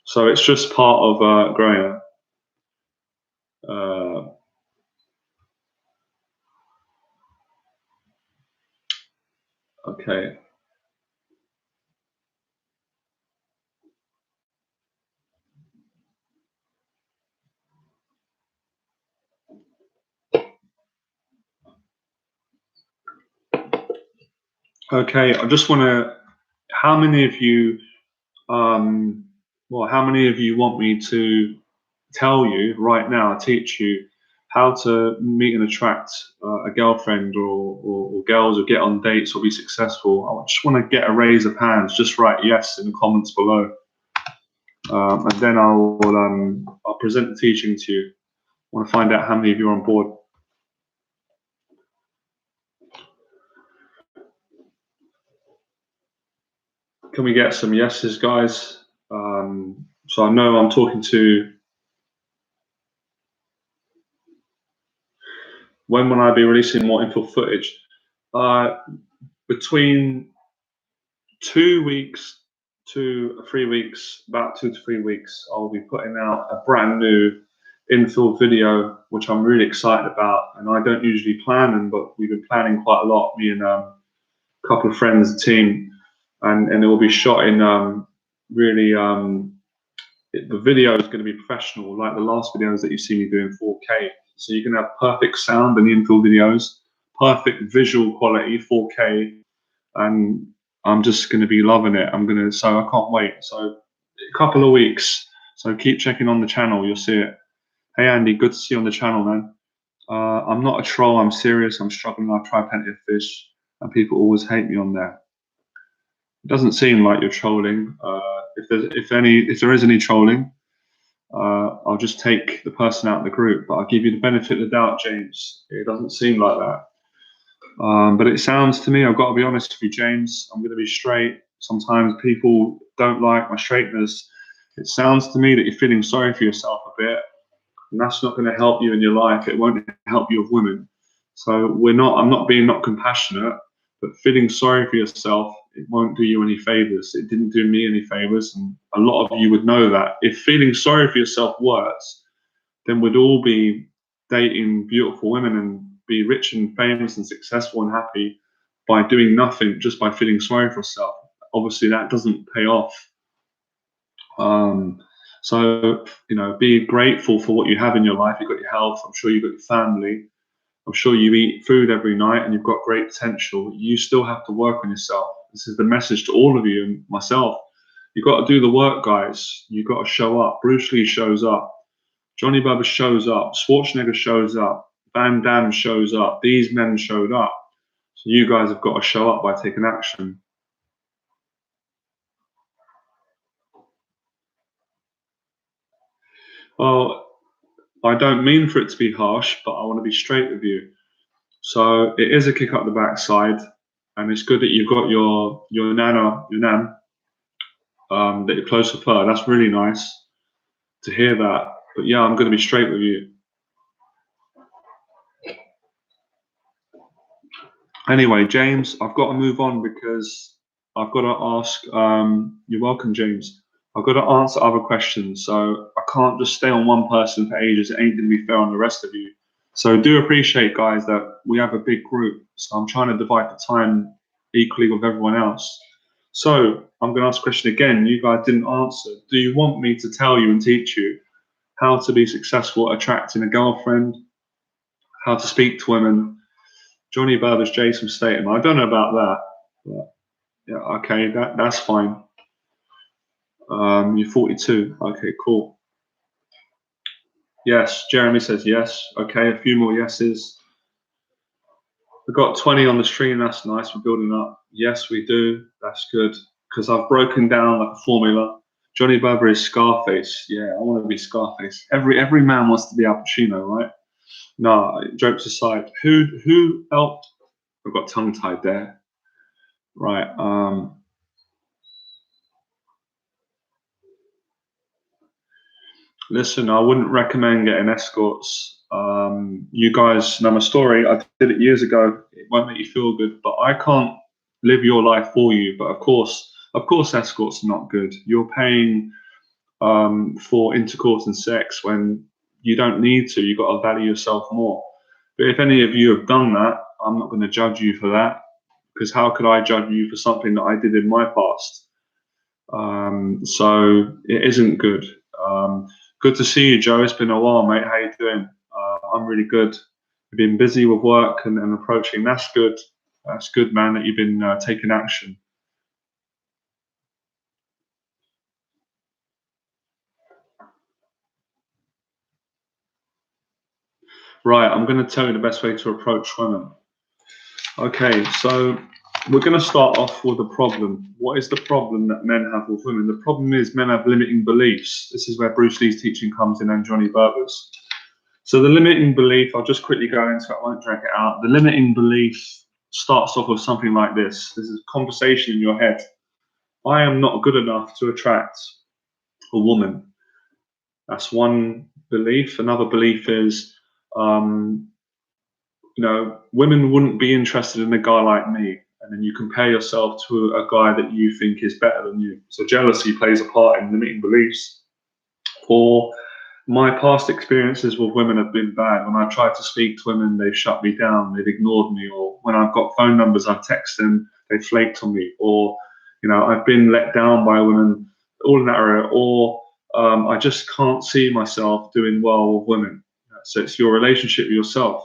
S1: So it's just part of growing up. Uh, okay. Okay. I just want to. How many of you um, how many of you want me to tell you right now, teach you how to meet and attract a girlfriend or girls or get on dates or be successful? I just want to get a raise of hands. Just write yes in the comments below, and then I'll present the teaching to you. I want to find out how many of you are on board. Can we get some yeses, guys? So I know I'm talking to. When will I be releasing more infill footage? Uh, between 2 weeks to 3 weeks, about 2 to 3 weeks, I'll be putting out a brand new infill video, which I'm really excited about. And I don't usually plan them, but we've been planning quite a lot, me and a couple of friends, the team, and it will be shot in really. The video is going to be professional, like the last videos that you see me doing 4K. So you can have perfect sound in the infill videos, perfect visual quality, 4K, and I'm just going to be loving it. So I can't wait. So a couple of weeks. So keep checking on the channel. You'll see it. Hey, Andy, good to see you on the channel, man. I'm not a troll. I'm serious. I'm struggling. I've tried plenty of fish, and people always hate me on there. It doesn't seem like you're trolling. If there is any trolling, I'll just take the person out of the group. But I'll give you the benefit of the doubt, James. It doesn't seem like that. But it sounds to me, I've got to be honest with you, James, I'm going to be straight. Sometimes people don't like my straightness. It sounds to me that you're feeling sorry for yourself a bit, and that's not going to help you in your life. It won't help you with women. So I'm not being not compassionate, but feeling sorry for yourself, it won't do you any favors. It didn't do me any favors, and a lot of you would know that. If feeling sorry for yourself works, then we'd all be dating beautiful women and be rich and famous and successful and happy by doing nothing, just by feeling sorry for yourself. Obviously, that doesn't pay off. Um, so, be grateful for what you have in your life. You've got your health. I'm sure you've got your family. I'm sure you eat food every night and you've got great potential. You still have to work on yourself. This is the message to all of you and myself. You've got to do the work, guys. You've got to show up. Bruce Lee shows up. Johnny Berba shows up. Schwarzenegger shows up. Van Damme shows up. These men showed up. So you guys have got to show up by taking action. Well, I don't mean for it to be harsh, but I want to be straight with you. So it is a kick up the backside, and it's good that you've got your nan that you're close with her. That's really nice. to hear that. But yeah, I'm going to be straight with you. Anyway, James, I've got to move on because I've got to ask. You're welcome, James. I've got to answer other questions, so I can't just stay on one person for ages. It ain't going to be fair on the rest of you. So do appreciate, guys, that we have a big group. So I'm trying to divide the time equally with everyone else. So I'm going to ask a question again. You guys didn't answer. Do you want me to tell you and teach you how to be successful at attracting a girlfriend, how to speak to women? Johnny Berba's Jason Statham. I don't know about that, but yeah, okay, that's fine. You're 42. Okay, cool. Yes, Jeremy says yes. Okay, a few more yeses. We've got 20 on the stream. That's nice. We're building up. Yes, we do. That's good because I've broken down like a formula. Johnny Berba is Scarface. Yeah, I want to be Scarface. Every man wants to be Al Pacino, right? No, jokes aside. Who helped? I've got tongue tied there. Right. Listen, I wouldn't recommend getting escorts. You guys know my story. I did it years ago. It won't make you feel good, but I can't live your life for you. But of course, escorts are not good. You're paying for intercourse and sex when you don't need to. You've got to value yourself more. But if any of you have done that, I'm not going to judge you for that, because how could I judge you for something that I did in my past? So it isn't good. Good to see you, Joe. It's been a while, mate. How you doing? I'm really good. You've been busy with work and approaching. That's good. That's good, man, that you've been taking action. Right, I'm going to tell you the best way to approach women. Okay, so we're going to start off with the problem. What is the problem that men have with women? The problem is men have limiting beliefs. This is where Bruce Lee's teaching comes in and Johnny Berba's. So the limiting belief, I'll just quickly go into it, I won't drag it out. The limiting belief starts off with something like this. This is a conversation in your head. I am not good enough to attract a woman. That's one belief. Another belief is, women wouldn't be interested in a guy like me. And then you compare yourself to a guy that you think is better than you. So jealousy plays a part in limiting beliefs. Or my past experiences with women have been bad. When I've tried to speak to women, they've shut me down, they've ignored me. Or when I've got phone numbers, I've texted them, they've flaked on me. Or, I've been let down by women, all in that area. Or I just can't see myself doing well with women. So it's your relationship with yourself.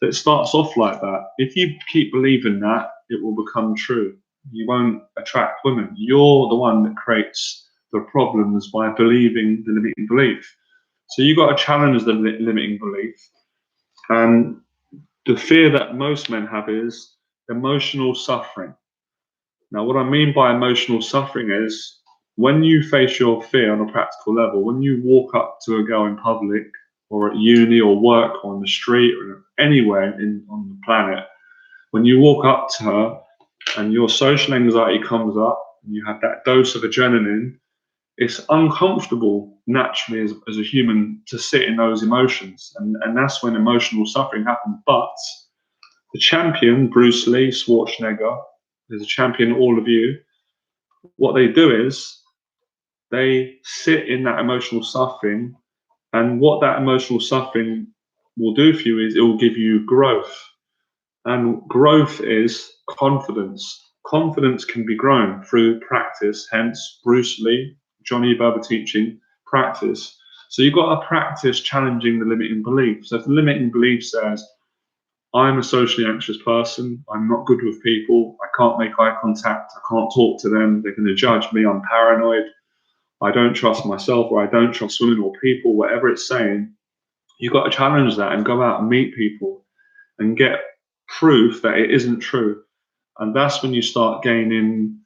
S1: So it starts off like that. If you keep believing that, it will become true. You won't attract women. You're the one that creates the problems by believing the limiting belief. So you've got to challenge the limiting belief. And the fear that most men have is emotional suffering. Now, what I mean by emotional suffering is when you face your fear on a practical level, when you walk up to a girl in public or at uni or work or on the street or anywhere on the planet, when you walk up to her and your social anxiety comes up and you have that dose of adrenaline, it's uncomfortable naturally as a human to sit in those emotions. And that's when emotional suffering happens. But the champion, Bruce Lee, Schwarzenegger, there's a champion, all of you, what they do is they sit in that emotional suffering. And what that emotional suffering will do for you is it will give you growth. And growth is confidence. Confidence can be grown through practice, hence Bruce Lee, Johnny Berba teaching, practice. So you've got to practice challenging the limiting belief. So if the limiting belief says, I'm a socially anxious person, I'm not good with people, I can't make eye contact, I can't talk to them, they're going to judge me, I'm paranoid, I don't trust myself, or I don't trust women or people, whatever it's saying, you've got to challenge that and go out and meet people and get proof that it isn't true. And that's when you start gaining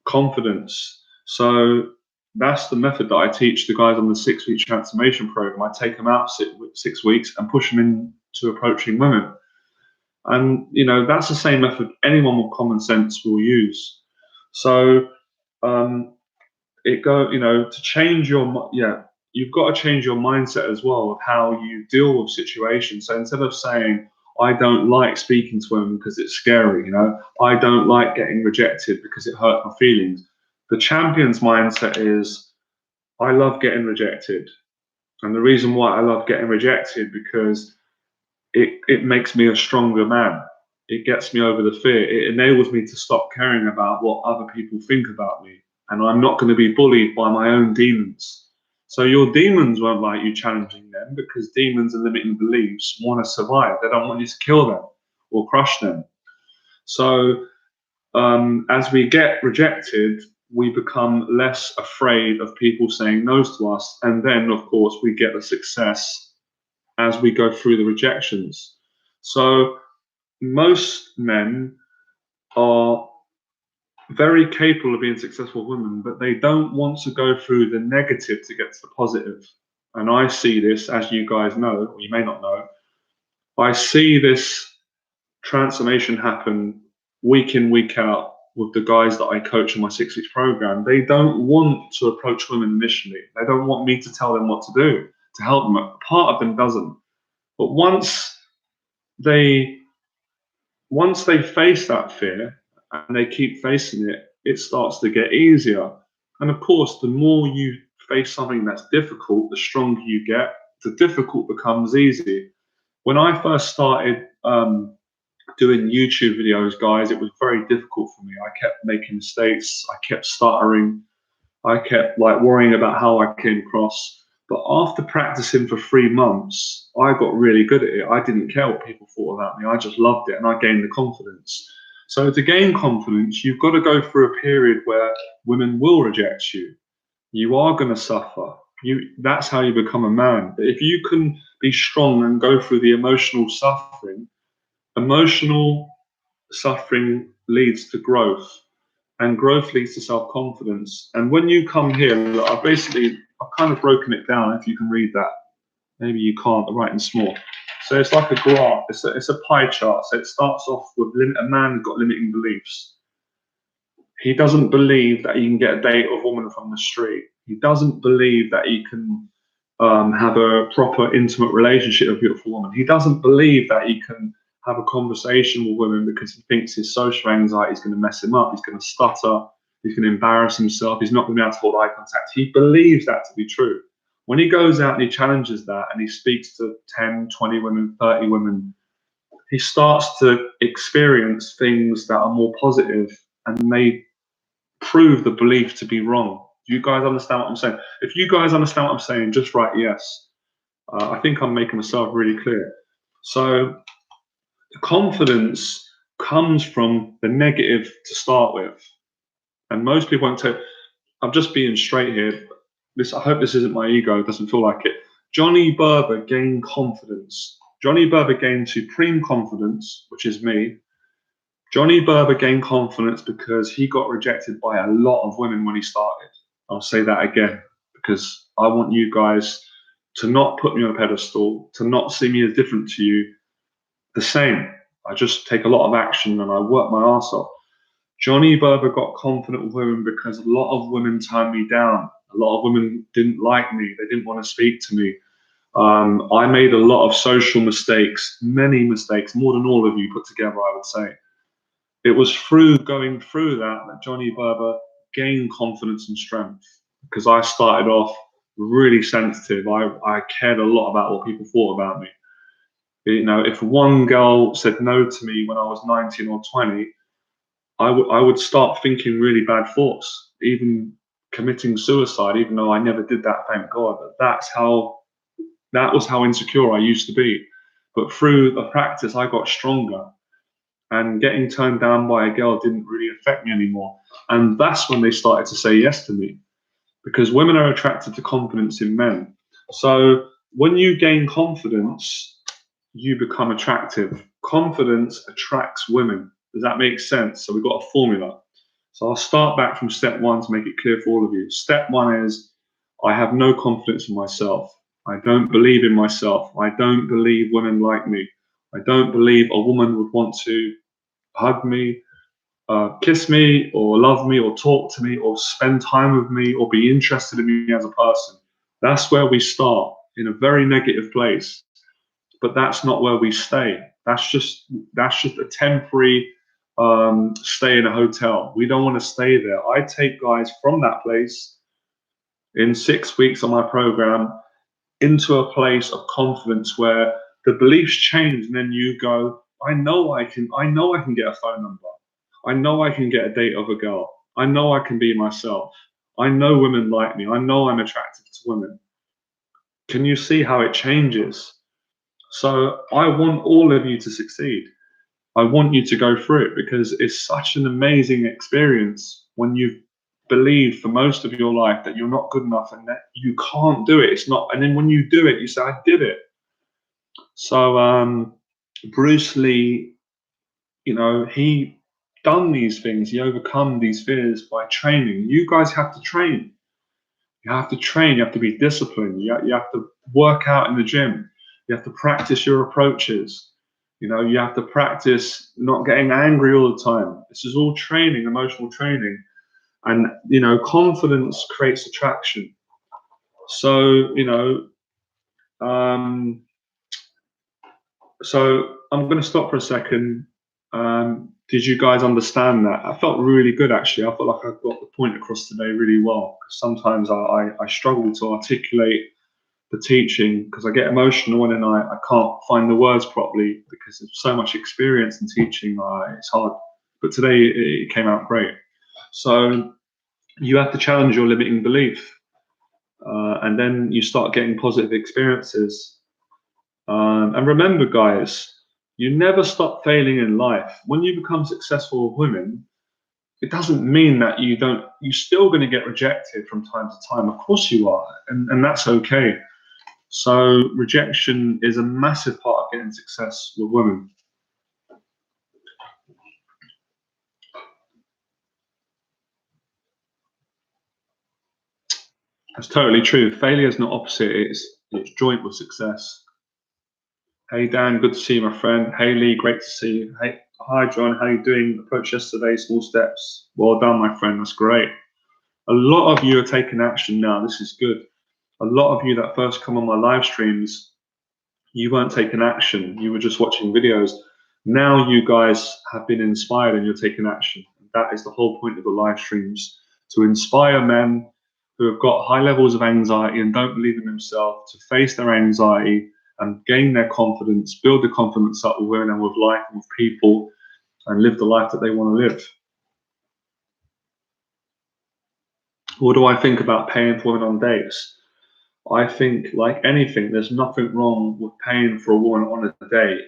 S1: confidence. So that's the method that I teach the guys on the 6-week transformation program. I take them out 6 weeks and push them into approaching women. And, that's the same method anyone with common sense will use. So to change you've got to change your mindset as well of how you deal with situations. So instead of saying, I don't like speaking to women because it's scary, I don't like getting rejected because it hurt my feelings. The champion's mindset is, I love getting rejected. And the reason why I love getting rejected, because it makes me a stronger man. It gets me over the fear. It enables me to stop caring about what other people think about me. And I'm not going to be bullied by my own demons. So your demons won't like you challenging them, because demons and limiting beliefs want to survive. They don't want you to kill them or crush them. So as we get rejected, we become less afraid of people saying no to us. And then, of course, we get the success as we go through the rejections. So most men are very capable of being successful women, but they don't want to go through the negative to get to the positive. And I see this, as you guys know, or you may not know, I see this transformation happen week in, week out with the guys that I coach in my 6 weeks program. They don't want to approach women initially. They don't want me to tell them what to do to help them. Part of them doesn't. But once they face that fear and they keep facing it, it starts to get easier. And of course, the more you face something that's difficult, the stronger you get. The difficult becomes easy. When I first started doing YouTube videos, guys, it was very difficult for me. I kept making mistakes. I kept stuttering. I kept worrying about how I came across. But after practicing for 3 months, I got really good at it. I didn't care what people thought about me. I just loved it, and I gained the confidence. So to gain confidence, you've got to go through a period where women will reject you. You are going to suffer. That's how you become a man. But if you can be strong and go through the emotional suffering leads to growth. And growth leads to self-confidence. And when you come here, look, I've kind of broken it down, if you can read that. Maybe you can't, the writing's small. So it's like a graph, it's a pie chart. So it starts off with a man who's got limiting beliefs. He doesn't believe that he can get a date with a woman from the street. He doesn't believe that he can have a proper intimate relationship with a beautiful woman. He doesn't believe that he can have a conversation with women because he thinks his social anxiety is going to mess him up. He's going to stutter. He's going to embarrass himself. He's not going to be able to hold eye contact. He believes that to be true. When he goes out and he challenges that and he speaks to 10, 20 women, 30 women, he starts to experience things that are more positive, and they prove the belief to be wrong. Do you guys understand what I'm saying? If you guys understand what I'm saying, just write yes. I think I'm making myself really clear. So the confidence comes from the negative to start with. And most people won't take, I'm just being straight here. I hope this isn't my ego, it doesn't feel like it. Johnny Berba gained confidence. Johnny Berba gained supreme confidence, which is me. Johnny Berba gained confidence because he got rejected by a lot of women when he started. I'll say that again, because I want you guys to not put me on a pedestal, to not see me as different to you. The same. I just take a lot of action and I work my ass off. Johnny Berba got confident with women because a lot of women turned me down. A lot of women didn't like me. They didn't want to speak to me. I made a lot of social mistakes, many mistakes, more than all of you put together, I would say. It was through going through that Johnny Berba gained confidence and strength, because I started off really sensitive. I cared a lot about what people thought about me. If one girl said no to me when I was 19 or 20, I would start thinking really bad thoughts, even committing suicide, even though I never did that, thank God. But that was how insecure I used to be. But through the practice, I got stronger. And getting turned down by a girl didn't really affect me anymore. And that's when they started to say yes to me, because women are attracted to confidence in men. So when you gain confidence, you become attractive. Confidence attracts women. Does that make sense? So we've got a formula. So I'll start back from step 1 to make it clear for all of you. Step 1 is, I have no confidence in myself. I don't believe in myself. I don't believe women like me. I don't believe a woman would want to hug me, kiss me or love me or talk to me or spend time with me or be interested in me as a person. That's where we start, in a very negative place. But that's not where we stay. That's just a temporary stay in a hotel. We don't want to stay there. I take guys from that place in 6 weeks on my program into a place of confidence where the beliefs change, and then you go, I know I can get a phone number. I know I can get a date of a girl. I know I can be myself. I know women like me. I know I'm attracted to women. Can you see how it changes? So I want all of you to succeed. I want you to go through it because it's such an amazing experience when you've believed for most of your life that you're not good enough and that you can't do it. It's not, and then when you do it, you say, I did it. So Bruce Lee, he done these things. He overcome these fears by training. You guys have to train. You have to train. You have to be disciplined. You have to work out in the gym. You have to practice your approaches. You have to practice not getting angry all the time. This is all training, emotional training. And, confidence creates attraction. So, so I'm going to stop for a second. Did you guys understand that? I felt really good, actually. I felt like I got the point across today really well. Sometimes I struggle to articulate the teaching because I get emotional and then I can't find the words properly because there's so much experience in teaching. It's hard. But today it came out great. So you have to challenge your limiting belief. And then you start getting positive experiences. And remember, guys, you never stop failing in life. When you become successful with women, it doesn't mean that you're still going to get rejected from time to time. Of course you are. And that's okay. So rejection is a massive part of getting success with women. That's totally true. Failure is not opposite. It's joint with success. Hey Dan, good to see you, my friend. Hey Lee, great to see you. Hey, hi John, how you doing? Approach yesterday, small steps. Well done, my friend. That's great. A lot of you are taking action now. This is good. A lot of you that first come on my live streams, you weren't taking action. You were just watching videos. Now you guys have been inspired and you're taking action. That is the whole point of the live streams, to inspire men who have got high levels of anxiety and don't believe in themselves to face their anxiety and gain their confidence, build the confidence up with women and with life and with people, and live the life that they want to live. What do I think about paying for women on dates? I think, like anything, there's nothing wrong with paying for a woman on a date,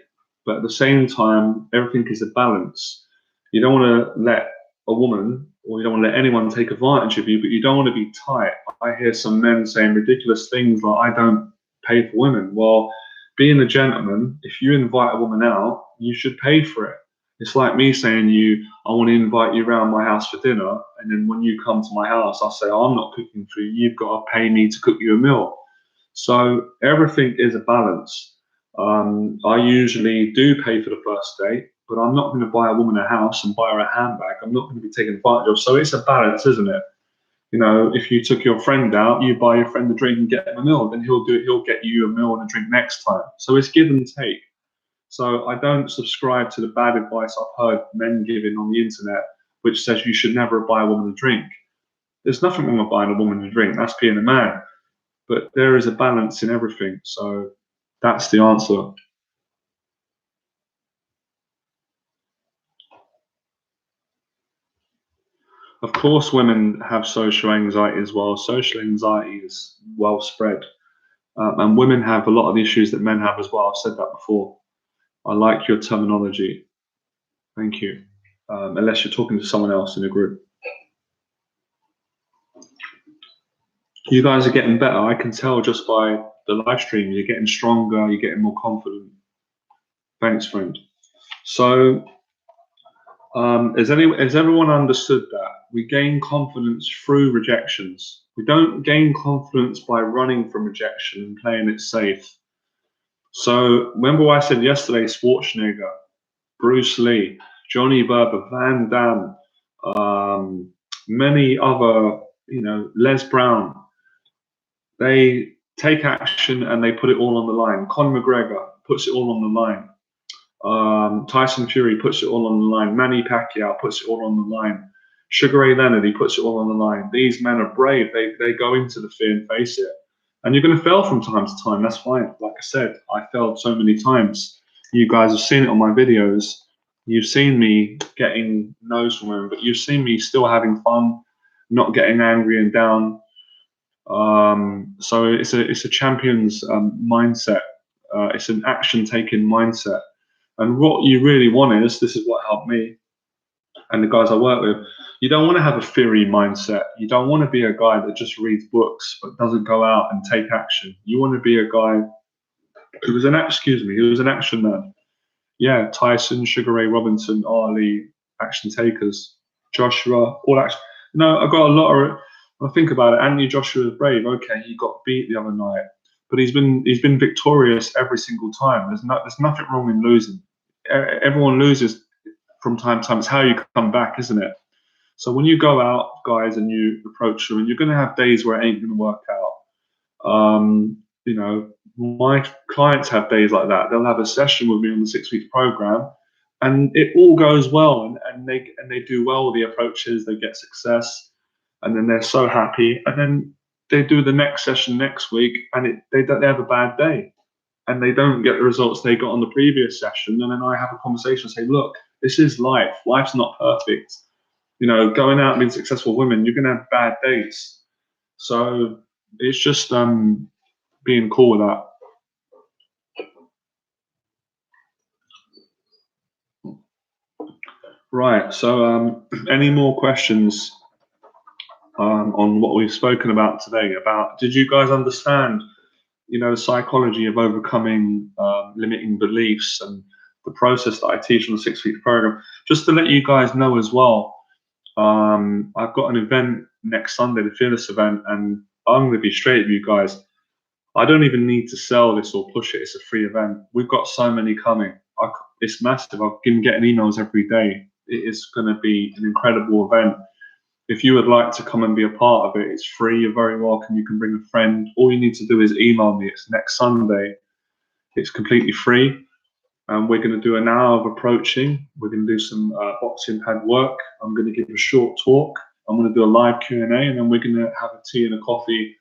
S1: but at the same time, everything is a balance. You don't want to let a woman, or you don't want to let anyone take advantage of you, but you don't want to be tight. I hear some men saying ridiculous things like, I don't pay for women. Well, being a gentleman, if you invite a woman out, you should pay for it. It's like me saying I want to invite you around my house for dinner, and then when you come to my house, I'll say, I'm not cooking for you. You've got to pay me to cook you a meal. So everything is a balance. I usually do pay for the first date, but I'm not going to buy a woman a house and buy her a handbag. I'm not going to be taken advantage of. So it's a balance, isn't it? If you took your friend out, you buy your friend a drink and get him a meal, then he'll get you a meal and a drink next time. So it's give and take. So I don't subscribe to the bad advice I've heard men giving on the internet, which says you should never buy a woman a drink. There's nothing wrong with buying a woman a drink. That's being a man. But there is a balance in everything. So that's the answer. Of course, women have social anxiety as well. Social anxiety is well spread. And women have a lot of the issues that men have as well. I've said that before. I like your terminology. Thank you. Unless you're talking to someone else in a group. You guys are getting better. I can tell just by the live stream. You're getting stronger. You're getting more confident. Thanks, friend. So, has everyone understood that? We gain confidence through rejections. We don't gain confidence by running from rejection and playing it safe. So, remember what I said yesterday, Schwarzenegger, Bruce Lee. Johnny Berba, Van Damme, many other, Les Brown. They take action and they put it all on the line. Conor McGregor puts it all on the line. Tyson Fury puts it all on the line. Manny Pacquiao puts it all on the line. Sugar Ray Leonard, he puts it all on the line. These men are brave. They go into the fear and face it. And you're going to fail from time to time. That's fine. Like I said, I failed so many times. You guys have seen it on my videos. You've seen me getting no's from women, but you've seen me still having fun, not getting angry and down. So it's a champion's mindset. It's an action-taking mindset. And what you really want this is what helped me and the guys I work with. You don't want to have a theory mindset. You don't want to be a guy that just reads books but doesn't go out and take action. You want to be a guy who was an action man. Yeah, Tyson, Sugar Ray Robinson, Ali, action takers, Joshua, all action. I got a lot of. I think about it. Anthony Joshua is brave. Okay, he got beat the other night, but he's been victorious every single time. There's nothing wrong in losing. Everyone loses from time to time. It's how you come back, isn't it? So when you go out, guys, and you approach them, and you're going to have days where it ain't going to work out. My clients have days like that. They'll have a session with me on the 6-week program, and it all goes well, and they do well with the approaches. They get success, and then they're so happy. And then they do the next session next week, and they have a bad day, and they don't get the results they got on the previous session. And then I have a conversation and say, look, this is life. Life's not perfect. Going out and being successful women, you're going to have bad days. So it's just being cool with that. Right. So any more questions on what we've spoken about today? Did you guys understand, the psychology of overcoming limiting beliefs and the process that I teach on the 6-week program? Just to let you guys know as well, I've got an event next Sunday, the Fearless event, and I'm going to be straight with you guys. I don't even need to sell this or push it. It's a free event. We've got so many coming. It's massive. I've been getting emails every day. It is going to be an incredible event. If you would like to come and be a part of it, it's free. You're very welcome. You can bring a friend. All you need to do is email me. It's next Sunday. It's completely free. And we're going to do an hour of approaching. We're going to do some boxing pad work. I'm going to give a short talk. I'm going to do a live Q&A, and then we're going to have a tea and a coffee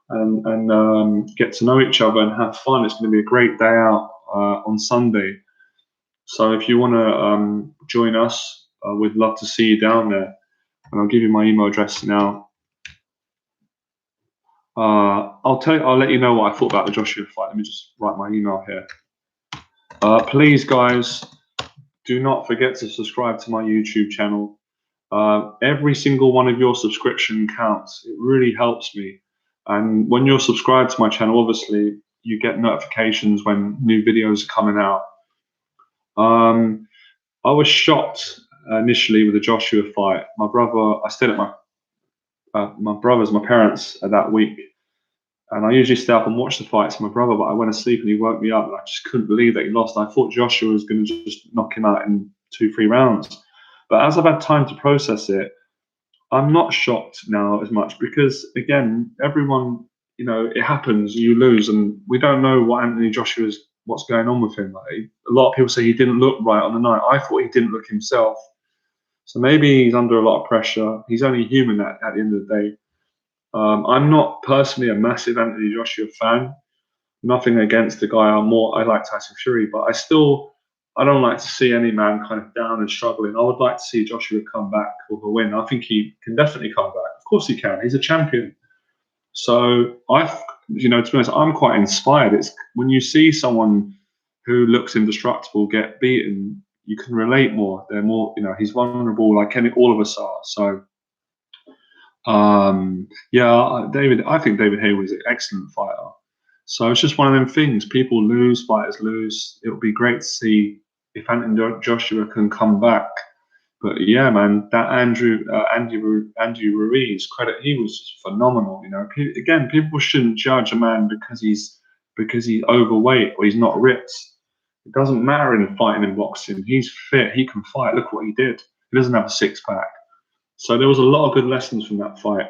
S1: and get to know each other and have fun. It's going to be a great day out on Sunday. So if you want to join us, we'd love to see you down there. And I'll give you my email address now. I'll let you know what I thought about the Joshua fight. Let me just write my email here. Please, guys, do not forget to subscribe to my YouTube channel. Every single one of your subscription counts. It really helps me. And when you're subscribed to my channel, obviously, you get notifications when new videos are coming out. I was shocked initially with the Joshua fight. My brother, I stayed at my parents that week. And I usually stay up and watch the fights with my brother, but I went to sleep and he woke me up, and I just couldn't believe that he lost. I thought Joshua was going to just knock him out in 2-3 rounds. But as I've had time to process it, I'm not shocked now as much because, again, everyone, it happens, you lose, and we don't know what's going on with him. Like, a lot of people say he didn't look right on the night. I thought he didn't look himself. So maybe he's under a lot of pressure. He's only human at the end of the day. I'm not personally a massive Anthony Joshua fan. Nothing against the guy. I like Tyson Fury, but I don't like to see any man kind of down and struggling. I would like to see Joshua come back with a win. I think he can definitely come back. Of course he can. He's a champion. So to be honest, I'm quite inspired. It's when you see someone who looks indestructible get beaten, you can relate more. They're more, he's vulnerable like all of us are. So. I think David Hayward is an excellent fighter. So it's just one of them things. People lose, fighters lose. It would be great to see if Anthony Joshua can come back. But yeah, man, that Andy Ruiz credit, he was just phenomenal. Again, people shouldn't judge a man because he's overweight or he's not ripped. It doesn't matter in fighting and boxing. He's fit. He can fight. Look what he did. He doesn't have a six-pack. So there was a lot of good lessons from that fight.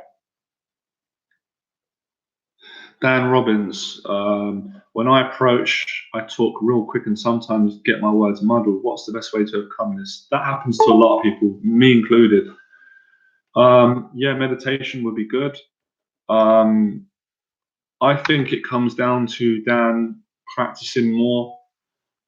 S1: Dan Robbins, when I approach, I talk real quick and sometimes get my words muddled. What's the best way to overcome this? That happens to a lot of people, me included. Yeah, meditation would be good. I think it comes down to Dan practicing more,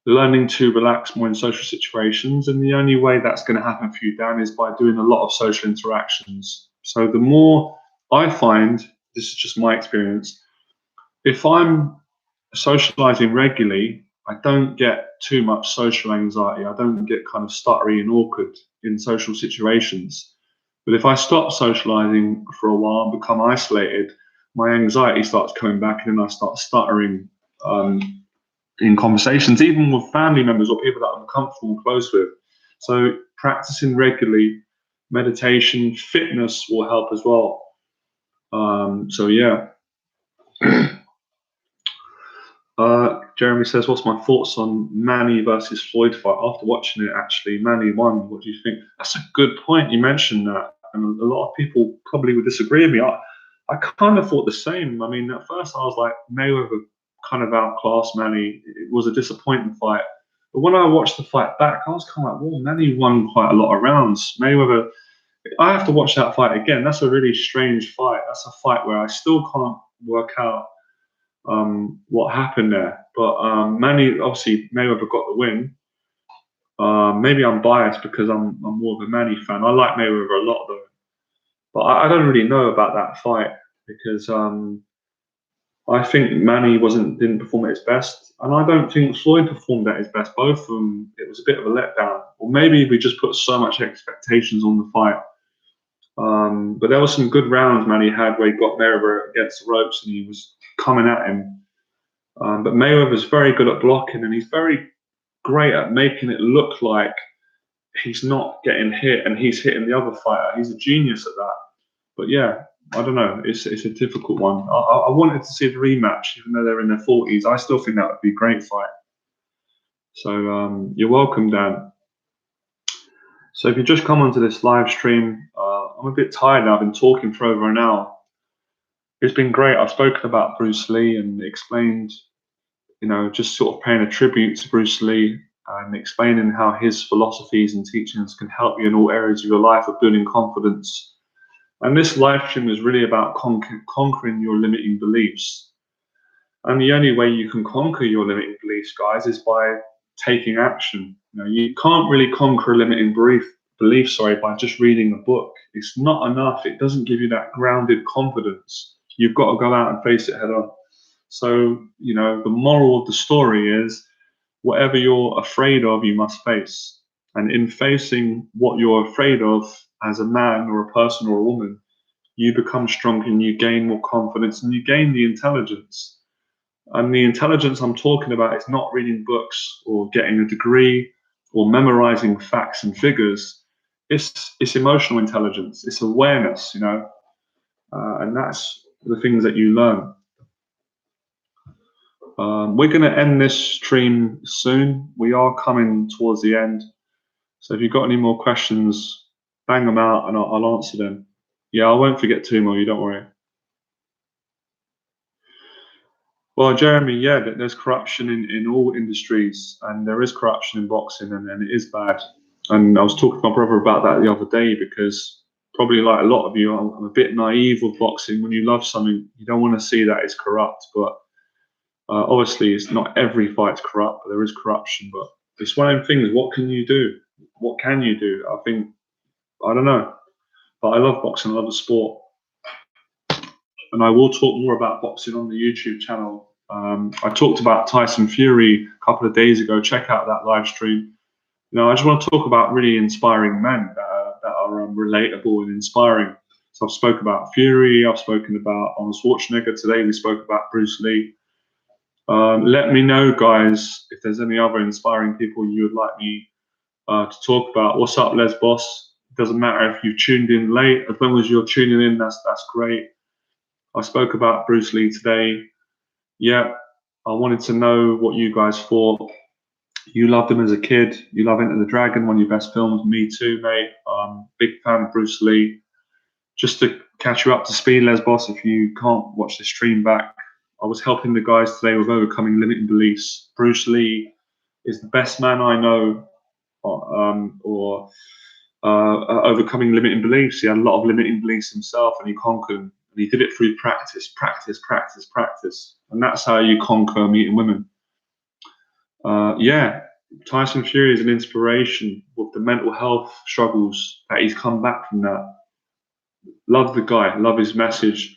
S1: learning to relax more in social situations. And the only way that's going to happen for you, Dan, is by doing a lot of social interactions. So the more I find, this is just my experience, if I'm socializing regularly, I don't get too much social anxiety. I don't get kind of stuttery and awkward in social situations. But if I stop socializing for a while and become isolated, my anxiety starts coming back and then I start stuttering in conversations, even with family members or people that I'm comfortable and close with. So practicing regularly, meditation, fitness will help as well. So yeah. Jeremy says, what's my thoughts on Manny versus Floyd fight? After watching it, actually, Manny won. What do you think? That's a good point. You mentioned that. And a lot of people probably would disagree with me. I kind of thought the same. I mean, at first I was like, Mayweather kind of outclassed Manny. It was a disappointing fight. But when I watched the fight back, I was kind of like, well, Manny won quite a lot of rounds. Mayweather, I have to watch that fight again. That's a really strange fight. That's a fight where I still can't work out what happened there. But Manny, obviously, Mayweather got the win. Maybe I'm biased because I'm more of a Manny fan. I like Mayweather a lot though, but I don't really know about that fight because I think Manny didn't perform at his best, and I don't think Floyd performed at his best. Both of them, it was a bit of a letdown, or maybe we just put so much expectations on the fight. But there were some good rounds Manny had where he got Mayweather against the ropes and he was coming at him. But Mayweather's very good at blocking and he's very great at making it look like he's not getting hit and he's hitting the other fighter. He's a genius at that. But yeah, I don't know. It's a difficult one. I wanted to see the rematch, even though they're in their 40s. I still think that would be a great fight. So you're welcome, Dan. So if you just come onto this live stream, I'm a bit tired now. I've been talking for over an hour. It's been great. I've spoken about Bruce Lee and explained, just sort of paying a tribute to Bruce Lee and explaining how his philosophies and teachings can help you in all areas of your life of building confidence. And this live stream is really about conquering your limiting beliefs. And the only way you can conquer your limiting beliefs, guys, is by taking action. You can't really conquer a limiting belief, by just reading a book. It's not enough. It doesn't give you that grounded confidence. You've got to go out and face it head on. So, the moral of the story is whatever you're afraid of, you must face. And in facing what you're afraid of as a man or a person or a woman, you become stronger and you gain more confidence and you gain the intelligence. And the intelligence I'm talking about is not reading books or getting a degree or memorizing facts and figures. It's emotional intelligence. It's awareness, and that's the things that you learn. We're going to end this stream soon. We are coming towards the end. So if you've got any more questions, bang them out and I'll answer them. Yeah, I won't forget two more, you don't worry. Well, Jeremy, yeah, there's corruption in all industries, and there is corruption in boxing, and it is bad. And I was talking to my brother about that the other day because probably like a lot of you, I'm a bit naive with boxing. When you love something, you don't want to see that it's corrupt, but obviously it's not every fight's corrupt, but there is corruption. But it's one of them things, what can you do? What can you do? I don't know, but I love boxing, I love the sport. And I will talk more about boxing on the YouTube channel. I talked about Tyson Fury a couple of days ago. Check out that live stream. I just want to talk about really inspiring men that are relatable and inspiring. So I've spoken about Fury. I've spoken about Arnold Schwarzenegger. Today we spoke about Bruce Lee. Let me know, guys, if there's any other inspiring people you would like me to talk about. What's up, Les Boss? It doesn't matter if you've tuned in late. As long as you're tuning in, that's great. I spoke about Bruce Lee today. Yeah, I wanted to know what you guys thought. You loved him as a kid. You love Enter the Dragon, one of your best films. Me too, mate. Big fan of Bruce Lee. Just to catch you up to speed, Les Boss, if you can't watch the stream back, I was helping the guys today with overcoming limiting beliefs. Bruce Lee is the best man I know, or overcoming limiting beliefs. He had a lot of limiting beliefs himself, and he conquered them. And he did it through practice, practice, practice, practice. And that's how you conquer meeting women. Yeah, Tyson Fury is an inspiration with the mental health struggles that he's come back from that. Love the guy, love his message.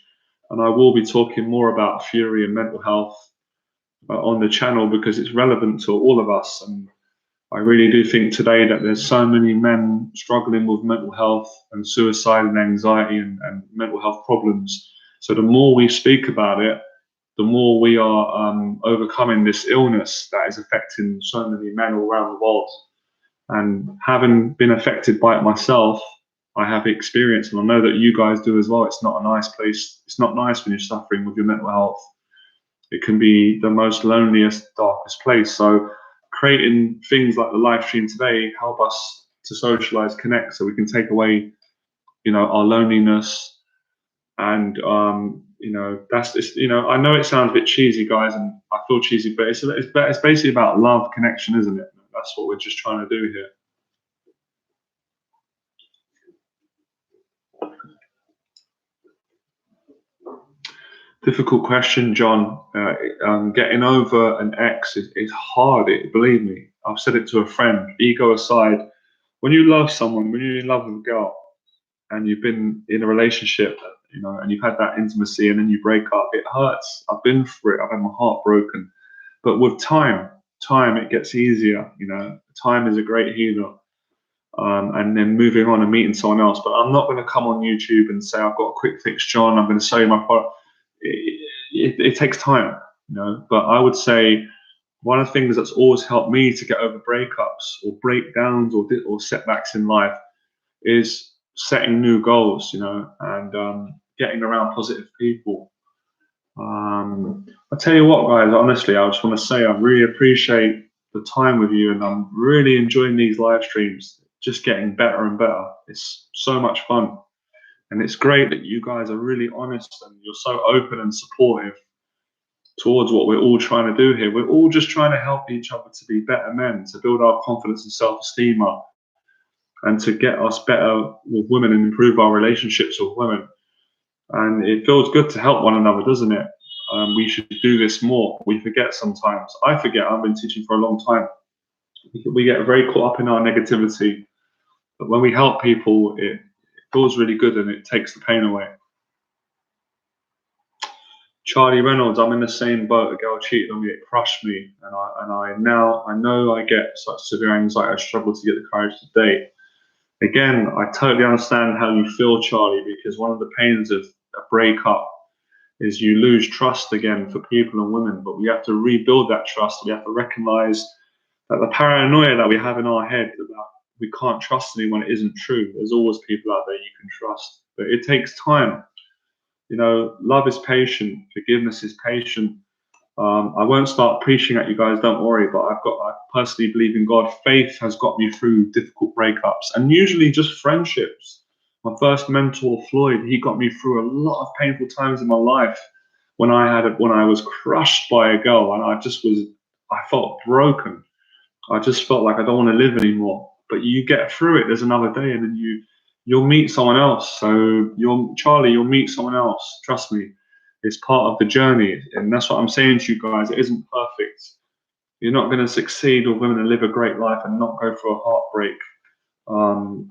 S1: And I will be talking more about Fury and mental health on the channel because it's relevant to all of us. And I really do think today that there's so many men struggling with mental health and suicide and anxiety and mental health problems. So the more we speak about it, the more we are overcoming this illness that is affecting so many men all around the world. And having been affected by it myself, I have experience, and I know that you guys do as well. It's not a nice place. It's not nice when you're suffering with your mental health. It can be the most loneliest, darkest place. So creating things like the live stream today help us to socialize, connect, so we can take away, our loneliness. And that's just, I know it sounds a bit cheesy, guys, and I feel cheesy, but it's basically about love, connection, isn't it? That's what we're just trying to do here. Difficult question, John. Getting over an ex is hard. Believe me, I've said it to a friend. Ego aside, when you love someone, when you're in love with a girl, and you've been in a relationship, and you've had that intimacy, and then you break up, it hurts. I've been through it. I've had my heart broken. But with time, it gets easier. Time is a great healer. And then moving on and meeting someone else. But I'm not going to come on YouTube and say I've got a quick fix, John. I'm going to sell you my product. It takes time, But I would say one of the things that's always helped me to get over breakups or breakdowns or setbacks in life is setting new goals, and getting around positive people. I tell you what, guys, honestly, I just want to say I really appreciate the time with you, and I'm really enjoying these live streams. Just getting better and better. It's so much fun. And it's great that you guys are really honest and you're so open and supportive towards what we're all trying to do here. We're all just trying to help each other to be better men, to build our confidence and self-esteem up, and to get us better with women and improve our relationships with women. And it feels good to help one another, doesn't it? We should do this more. We forget sometimes. I forget. I've been teaching for a long time. We get very caught up in our negativity. But when we help people, it feels really good and it takes the pain away. Charlie Reynolds, I'm in the same boat. A girl cheated on me, it crushed me, and I know I get such severe anxiety. I struggle to get the courage to date. Again, I totally understand how you feel, Charlie, because one of the pains of a breakup is you lose trust again for people and women. But we have to rebuild that trust. We have to recognize that the paranoia that we have in our head about we can't trust anyone isn't true. There's always people out there you can trust, but it takes time. Love is patient. Forgiveness is patient. I won't start preaching at you guys, don't worry, but I personally believe in God. Faith has got me through difficult breakups and usually just friendships. My first mentor, Floyd, he got me through a lot of painful times in my life when I was crushed by a girl and I felt broken. I just felt like I don't want to live anymore. But you get through it. There's another day, and then you'll meet someone else. So you'll meet someone else. Trust me, it's part of the journey, and that's what I'm saying to you guys. It isn't perfect. You're not going to succeed with women and live a great life and not go through a heartbreak.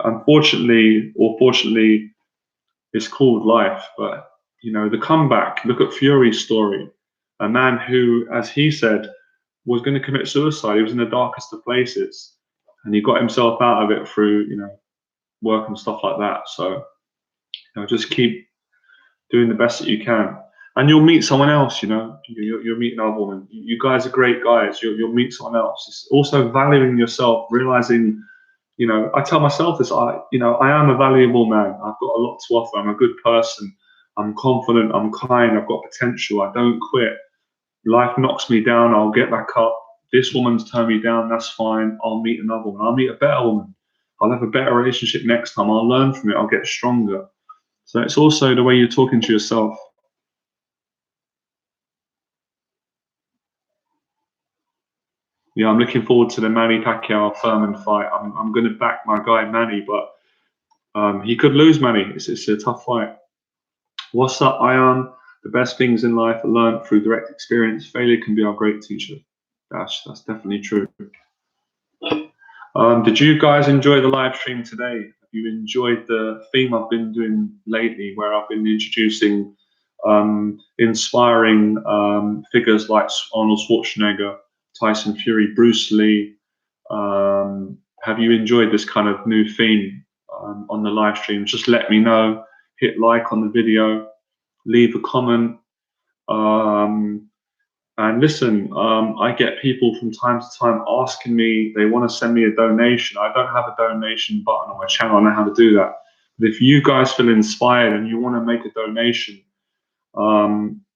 S1: Unfortunately, or fortunately, it's called life. But the comeback. Look at Fury's story. A man who, as he said, was going to commit suicide. He was in the darkest of places, and he got himself out of it through, work and stuff like that. So, just keep doing the best that you can, and you'll meet someone else. You'll meet another woman. You guys are great guys. You'll meet someone else. It's also valuing yourself, realizing, I tell myself this. I am a valuable man. I've got a lot to offer. I'm a good person. I'm confident. I'm kind. I've got potential. I don't quit. Life knocks me down, I'll get back up. this woman's turned me down, that's fine. I'll meet another one. I'll meet a better woman. I'll have a better relationship next time. I'll learn from it. I'll get stronger. So it's also the way you're talking to yourself. Yeah, I'm looking forward to the Manny Pacquiao Furman fight. I'm going to back my guy Manny, but he could lose Manny. It's a tough fight. What's up, Ion? The best things in life are learned through direct experience. Failure can be our great teacher. That's definitely true. Did you guys enjoy the live stream today? Have you enjoyed the theme I've been doing lately, where I've been introducing inspiring figures like Arnold Schwarzenegger, Tyson Fury, Bruce Lee? Have you enjoyed this kind of new theme on the live stream? Just let me know. Hit like on the video, leave a comment. And listen, I get people from time to time asking me, they want to send me a donation. I don't have a donation button on my channel. I know how to do that. But if you guys feel inspired and you want to make a donation,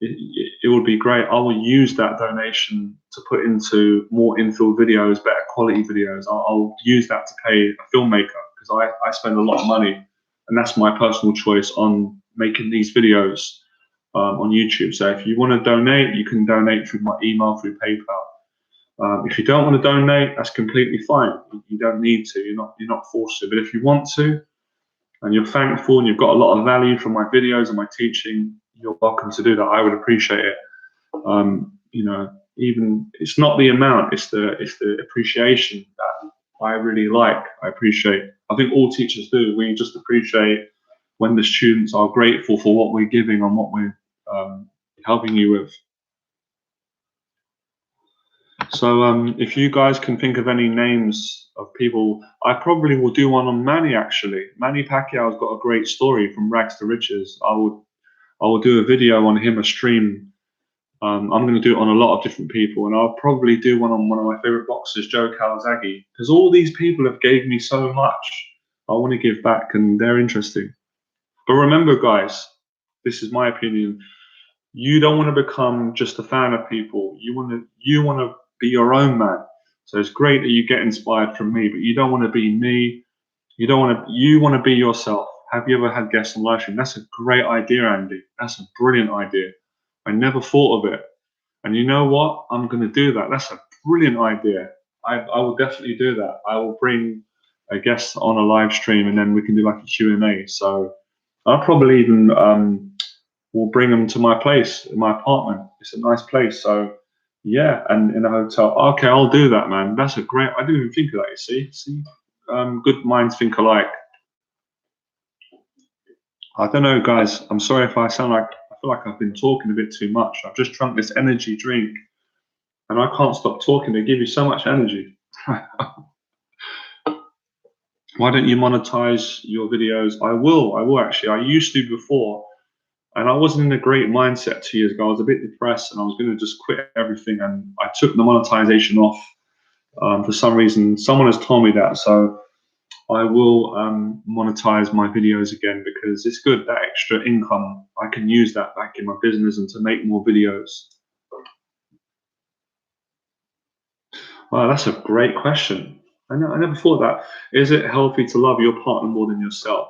S1: it would be great. I will use that donation to put into more infill videos, better quality videos. I'll use that to pay a filmmaker, because I spend a lot of money, and that's my personal choice on making these videos on YouTube. So if you want to donate, you can donate through my email, through PayPal. If you don't want to donate, that's completely fine. You don't need to. You're not forced to. But if you want to, and you're thankful, and you've got a lot of value from my videos and my teaching, you're welcome to do that. I would appreciate it. You know, even it's not the amount, it's the appreciation that I really like. I appreciate. I think all teachers do. We just appreciate when the students are grateful for what we're giving and what we're helping you with. So if you guys can think of any names of people, I probably will do one on Manny, actually. Manny Pacquiao's got a great story from rags to riches. I will do a video on him, a stream. I'm going to do it on a lot of different people, and I'll probably do one on one of my favorite boxers, Joe Calzaghe, because all these people have gave me so much. I want to give back, and they're interesting. But remember, guys, this is my opinion. You don't want to become just a fan of people. You want to be your own man. So it's great that you get inspired from me, but you don't want to be me. You want to be yourself. Have you ever had guests on live stream? That's a great idea, Andy. That's a brilliant idea. I never thought of it. And you know what? I'm going to do that. That's a brilliant idea. I will definitely do that. I will bring a guest on a live stream, and then we can do like a Q&A. So I'll probably even will bring them to my place, my apartment. It's a nice place. So yeah, and in a hotel. Okay, I'll do that, man. That's a great. I didn't even think of that. You see, good minds think alike. I don't know, guys. I'm sorry if I sound like, I feel like I've been talking a bit too much. I've just drunk this energy drink, and I can't stop talking. They give you so much energy. Why don't you monetize your videos? I will actually. I used to before, and I wasn't in a great mindset 2 years ago. I was a bit depressed, and I was going to just quit everything, and I took the monetization off. For some reason, someone has told me that, so I will monetize my videos again, because it's good, that extra income. I can use that back in my business and to make more videos. Wow, that's a great question. I never thought that. Is it healthy to love your partner more than yourself?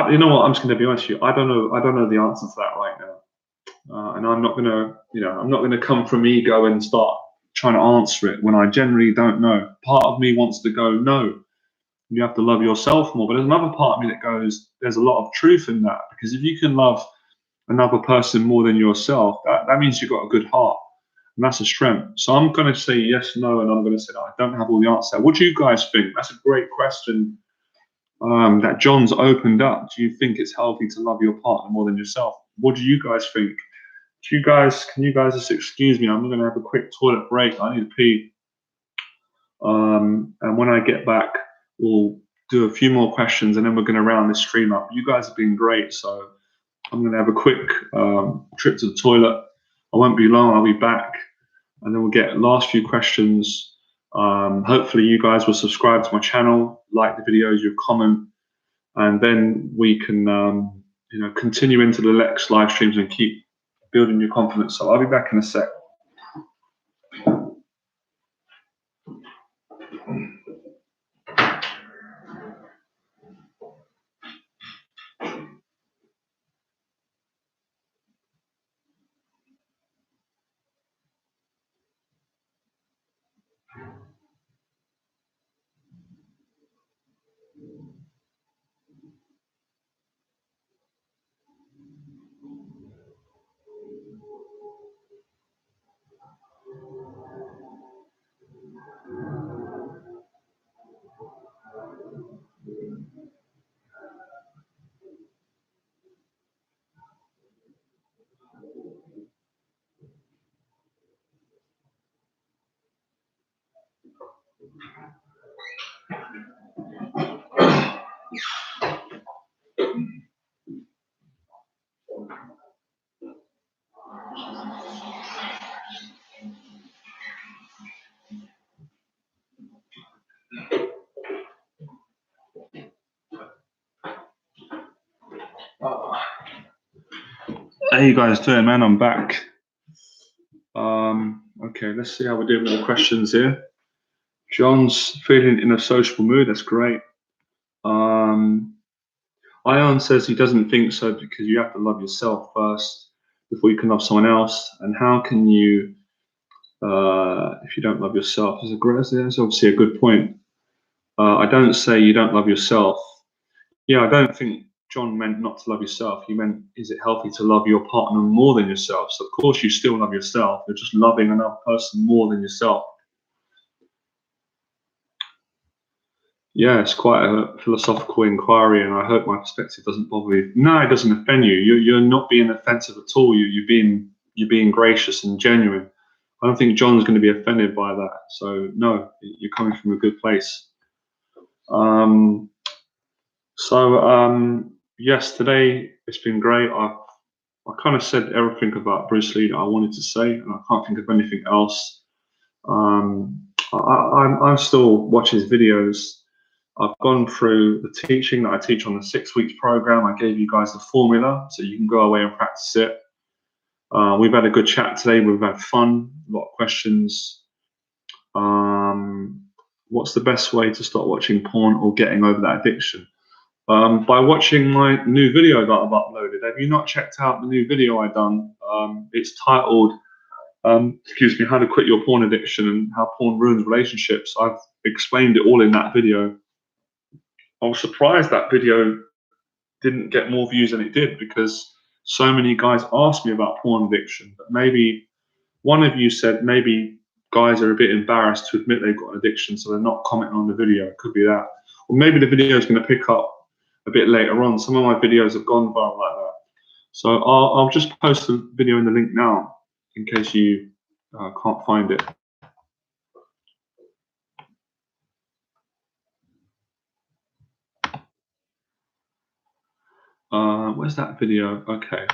S1: You know what? I'm just going to be honest with you. I don't know the answer to that right now, and I'm not going to, I'm not going to come from ego and start trying to answer it when I generally don't know. Part of me wants to go, no, you have to love yourself more. But there's another part of me that goes, there's a lot of truth in that, because if you can love another person more than yourself, that means you've got a good heart, and that's a strength. So I'm going to say yes, no, and I'm going to say I don't have all the answer. What do you guys think? That's a great question that John's opened up. Do you think it's healthy to love your partner more than yourself? What do you guys think? Can you guys just excuse me? I'm going to have a quick toilet break. I need to pee. And when I get back, we'll do a few more questions, and then we're going to round this stream up. You guys have been great, so I'm going to have a quick trip to the toilet. I won't be long. I'll be back, and then we'll get last few questions. Hopefully, you guys will subscribe to my channel, like the videos, you comment, and then we can continue into the next live streams and keep building your confidence. So I'll be back in a sec. How you guys doing, man? I'm back. Okay, let's see how we're doing with the questions here. John's feeling in a sociable mood. That's great. Ion says he doesn't think so because you have to love yourself first before you can love someone else. And how can you, if you don't love yourself? That's obviously a good point. I don't say you don't love yourself. Yeah, I don't think John meant not to love yourself. He meant, is it healthy to love your partner more than yourself? So of course you still love yourself. You're just loving another person more than yourself. Yeah, it's quite a philosophical inquiry, and I hope my perspective doesn't bother you. No, it doesn't offend you. You're not being offensive at all. You're being gracious and genuine. I don't think John's going to be offended by that. So no, you're coming from a good place. Yes, today it's been great. I kind of said everything about Bruce Lee that I wanted to say, and I can't think of anything else. I'm still watching his videos. I've gone through the teaching that I teach on the 6 weeks program. I gave you guys the formula so you can go away and practice it. We've had a good chat today. We've had fun, a lot of questions. What's the best way to stop watching porn or getting over that addiction? By watching my new video that I've uploaded. Have you not checked out the new video I've done? It's titled, How to Quit Your Porn Addiction and How Porn Ruins Relationships. I've explained it all in that video. I was surprised that video didn't get more views than it did because so many guys asked me about porn addiction. But maybe one of you said maybe guys are a bit embarrassed to admit they've got an addiction, so they're not commenting on the video. It could be that. Or maybe the video is going to pick up a bit later on. Some of my videos have gone viral like that. So I'll just post the video in the link now in case you can't find it. Where's that video? Okay.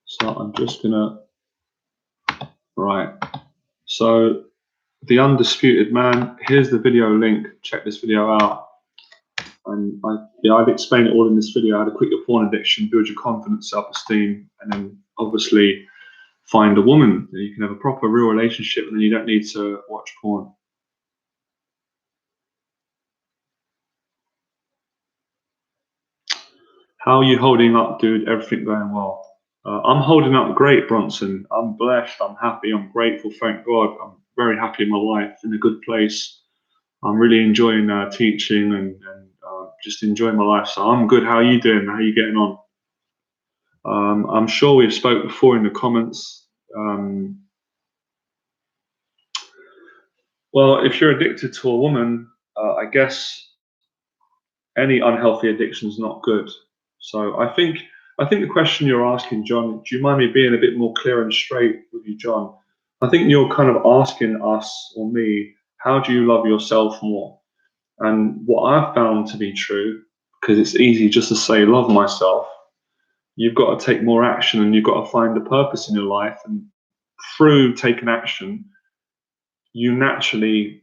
S1: So I'm just gonna, right. So The Undisputed Man, here's the video link. Check this video out. And I've explained it all in this video, how to quit your porn addiction, build your confidence, self-esteem, and then obviously find a woman that you can have a proper real relationship and then you don't need to watch porn. How are you holding up, dude? Everything going well? I'm holding up great, Bronson. I'm blessed. I'm happy. I'm grateful. Thank God. I'm very happy in my life, in a good place. I'm really enjoying teaching and just enjoying my life. So I'm good. How are you doing? How are you getting on? I'm sure we've spoke before in the comments. Well, if you're addicted to a woman, I guess any unhealthy addiction is not good. So I think the question you're asking, John, do you mind me being a bit more clear and straight with you, John? I think you're kind of asking us or me, how do you love yourself more? And what I've found to be true, because it's easy just to say love myself, you've got to take more action and you've got to find a purpose in your life. And through taking action, you naturally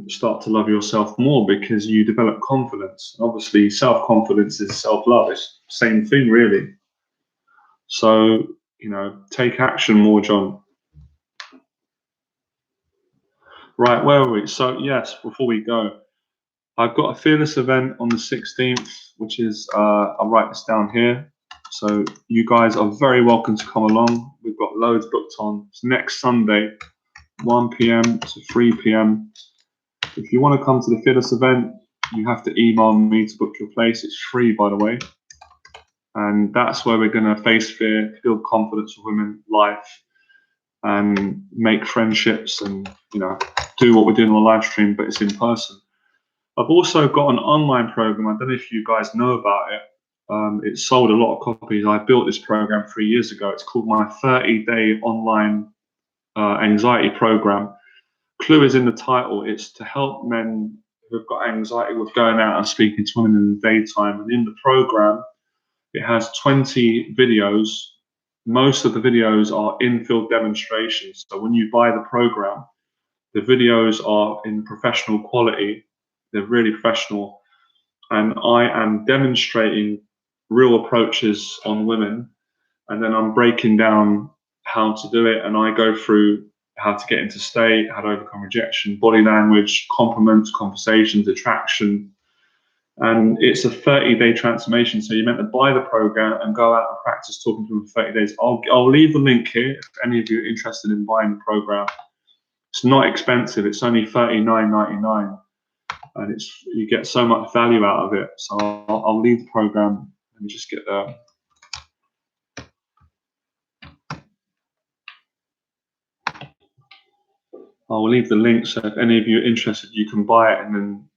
S1: start to love yourself more because you develop confidence. Obviously, self-confidence is self-love. It's the same thing, really. So, take action more, John. Right, where are we? So yes, before we go, I've got a fearless event on the 16th, which is I'll write this down here. So you guys are very welcome to come along. We've got loads booked on. It's next Sunday, 1 p.m. to 3 p.m. If you want to come to the fearless event, you have to email me to book your place. It's free, by the way. And that's where we're going to face fear, build confidence for women, life, and make friendships, and do what we're doing on the live stream, but it's in person. I've also got an online program. I don't know if you guys know about it. It sold a lot of copies. I built this program 3 years ago. It's called my 30-day online anxiety program. Clue is in the title. It's to help men who've got anxiety with going out and speaking to women in the daytime. And in the program, it has 20 videos. Most of the videos are in-field demonstrations. So when you buy the program, the videos are in professional quality. They're really professional. And I am demonstrating real approaches on women. And then I'm breaking down how to do it. And I go through how to get into state, how to overcome rejection, body language, compliments, conversations, attraction. And it's a 30-day transformation. So you're meant to buy the program and go out and practice talking to them for 30 days. I'll leave the link here if any of you are interested in buying the program. It's not expensive. It's only $39.99, and you get so much value out of it. So I'll leave the program. Let me just get there. I'll leave the link, so if any of you are interested, you can buy it and then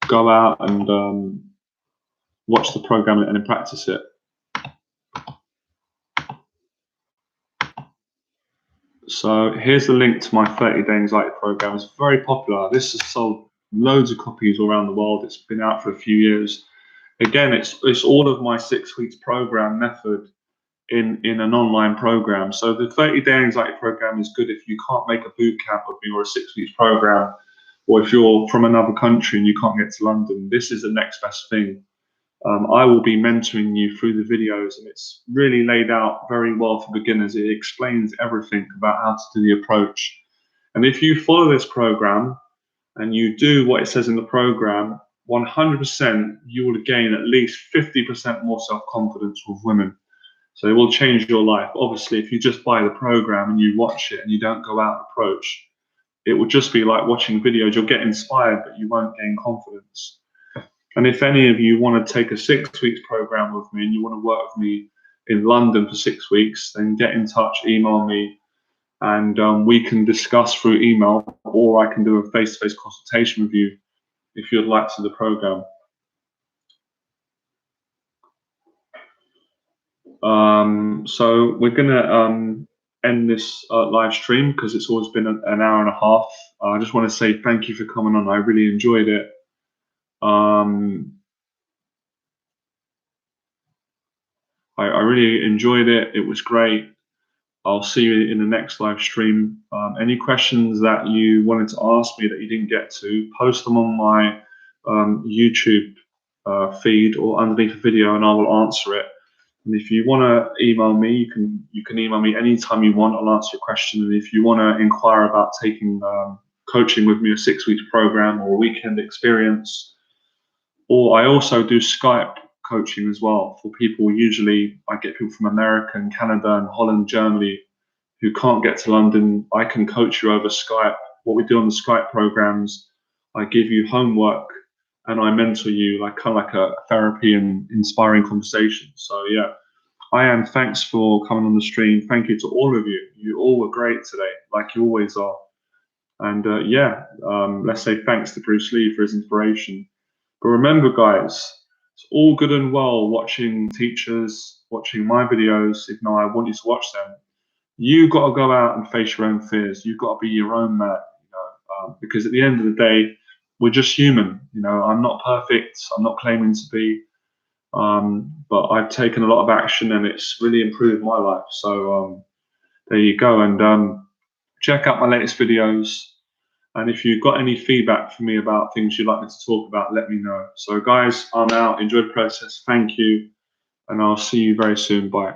S1: go out and watch the program and then practice it. So here's the link to my 30-day anxiety program. It's very popular. This has sold loads of copies all around the world. It's been out for a few years. Again, it's all of my 6 weeks program method in an online program. So the 30-day anxiety program is good if you can't make a boot camp with me or a 6 weeks program, or if you're from another country and you can't get to London. This is the next best thing. I will be mentoring you through the videos, and it's really laid out very well for beginners. It explains everything about how to do the approach. And if you follow this program and you do what it says in the program, 100% you will gain at least 50% more self-confidence with women. So it will change your life. Obviously, if you just buy the program and you watch it and you don't go out and approach, it will just be like watching videos. You'll get inspired, but you won't gain confidence. And if any of you want to take a 6 weeks program with me and you want to work with me in London for 6 weeks, then get in touch, email me, and we can discuss through email, or I can do a face-to-face consultation with you if you'd like to the program. So we're gonna end this live stream because it's always been an hour and a half. I just want to say thank you for coming on. I really enjoyed it. I really enjoyed it. It was great. I'll see you in the next live stream. Any questions that you wanted to ask me that you didn't get to, post them on my YouTube feed or underneath the video, and I will answer it. And if you want to email me, you can email me anytime you want. I'll answer your question. And if you want to inquire about taking coaching with me, a 6 weeks program or a weekend experience, or I also do Skype coaching as well for people. Usually I get people from America and Canada and Holland, Germany, who can't get to London. I can coach you over Skype. What we do on the Skype programs, I give you homework and I mentor you, like kind of like a therapy and inspiring conversation. So yeah, I am. Thanks for coming on the stream. Thank you to all of you. You all were great today, like you always are. And let's say thanks to Bruce Lee for his inspiration. But remember, guys, it's all good and well watching teachers, watching my videos. If not, I want you to watch them. You've got to go out and face your own fears. You've got to be your own man, because at the end of the day, we're just human. I'm not perfect. I'm not claiming to be, but I've taken a lot of action and it's really improved my life. So there you go. And check out my latest videos. And if you've got any feedback for me about things you'd like me to talk about, let me know. So guys, I'm out. Enjoy the process. Thank you. And I'll see you very soon. Bye.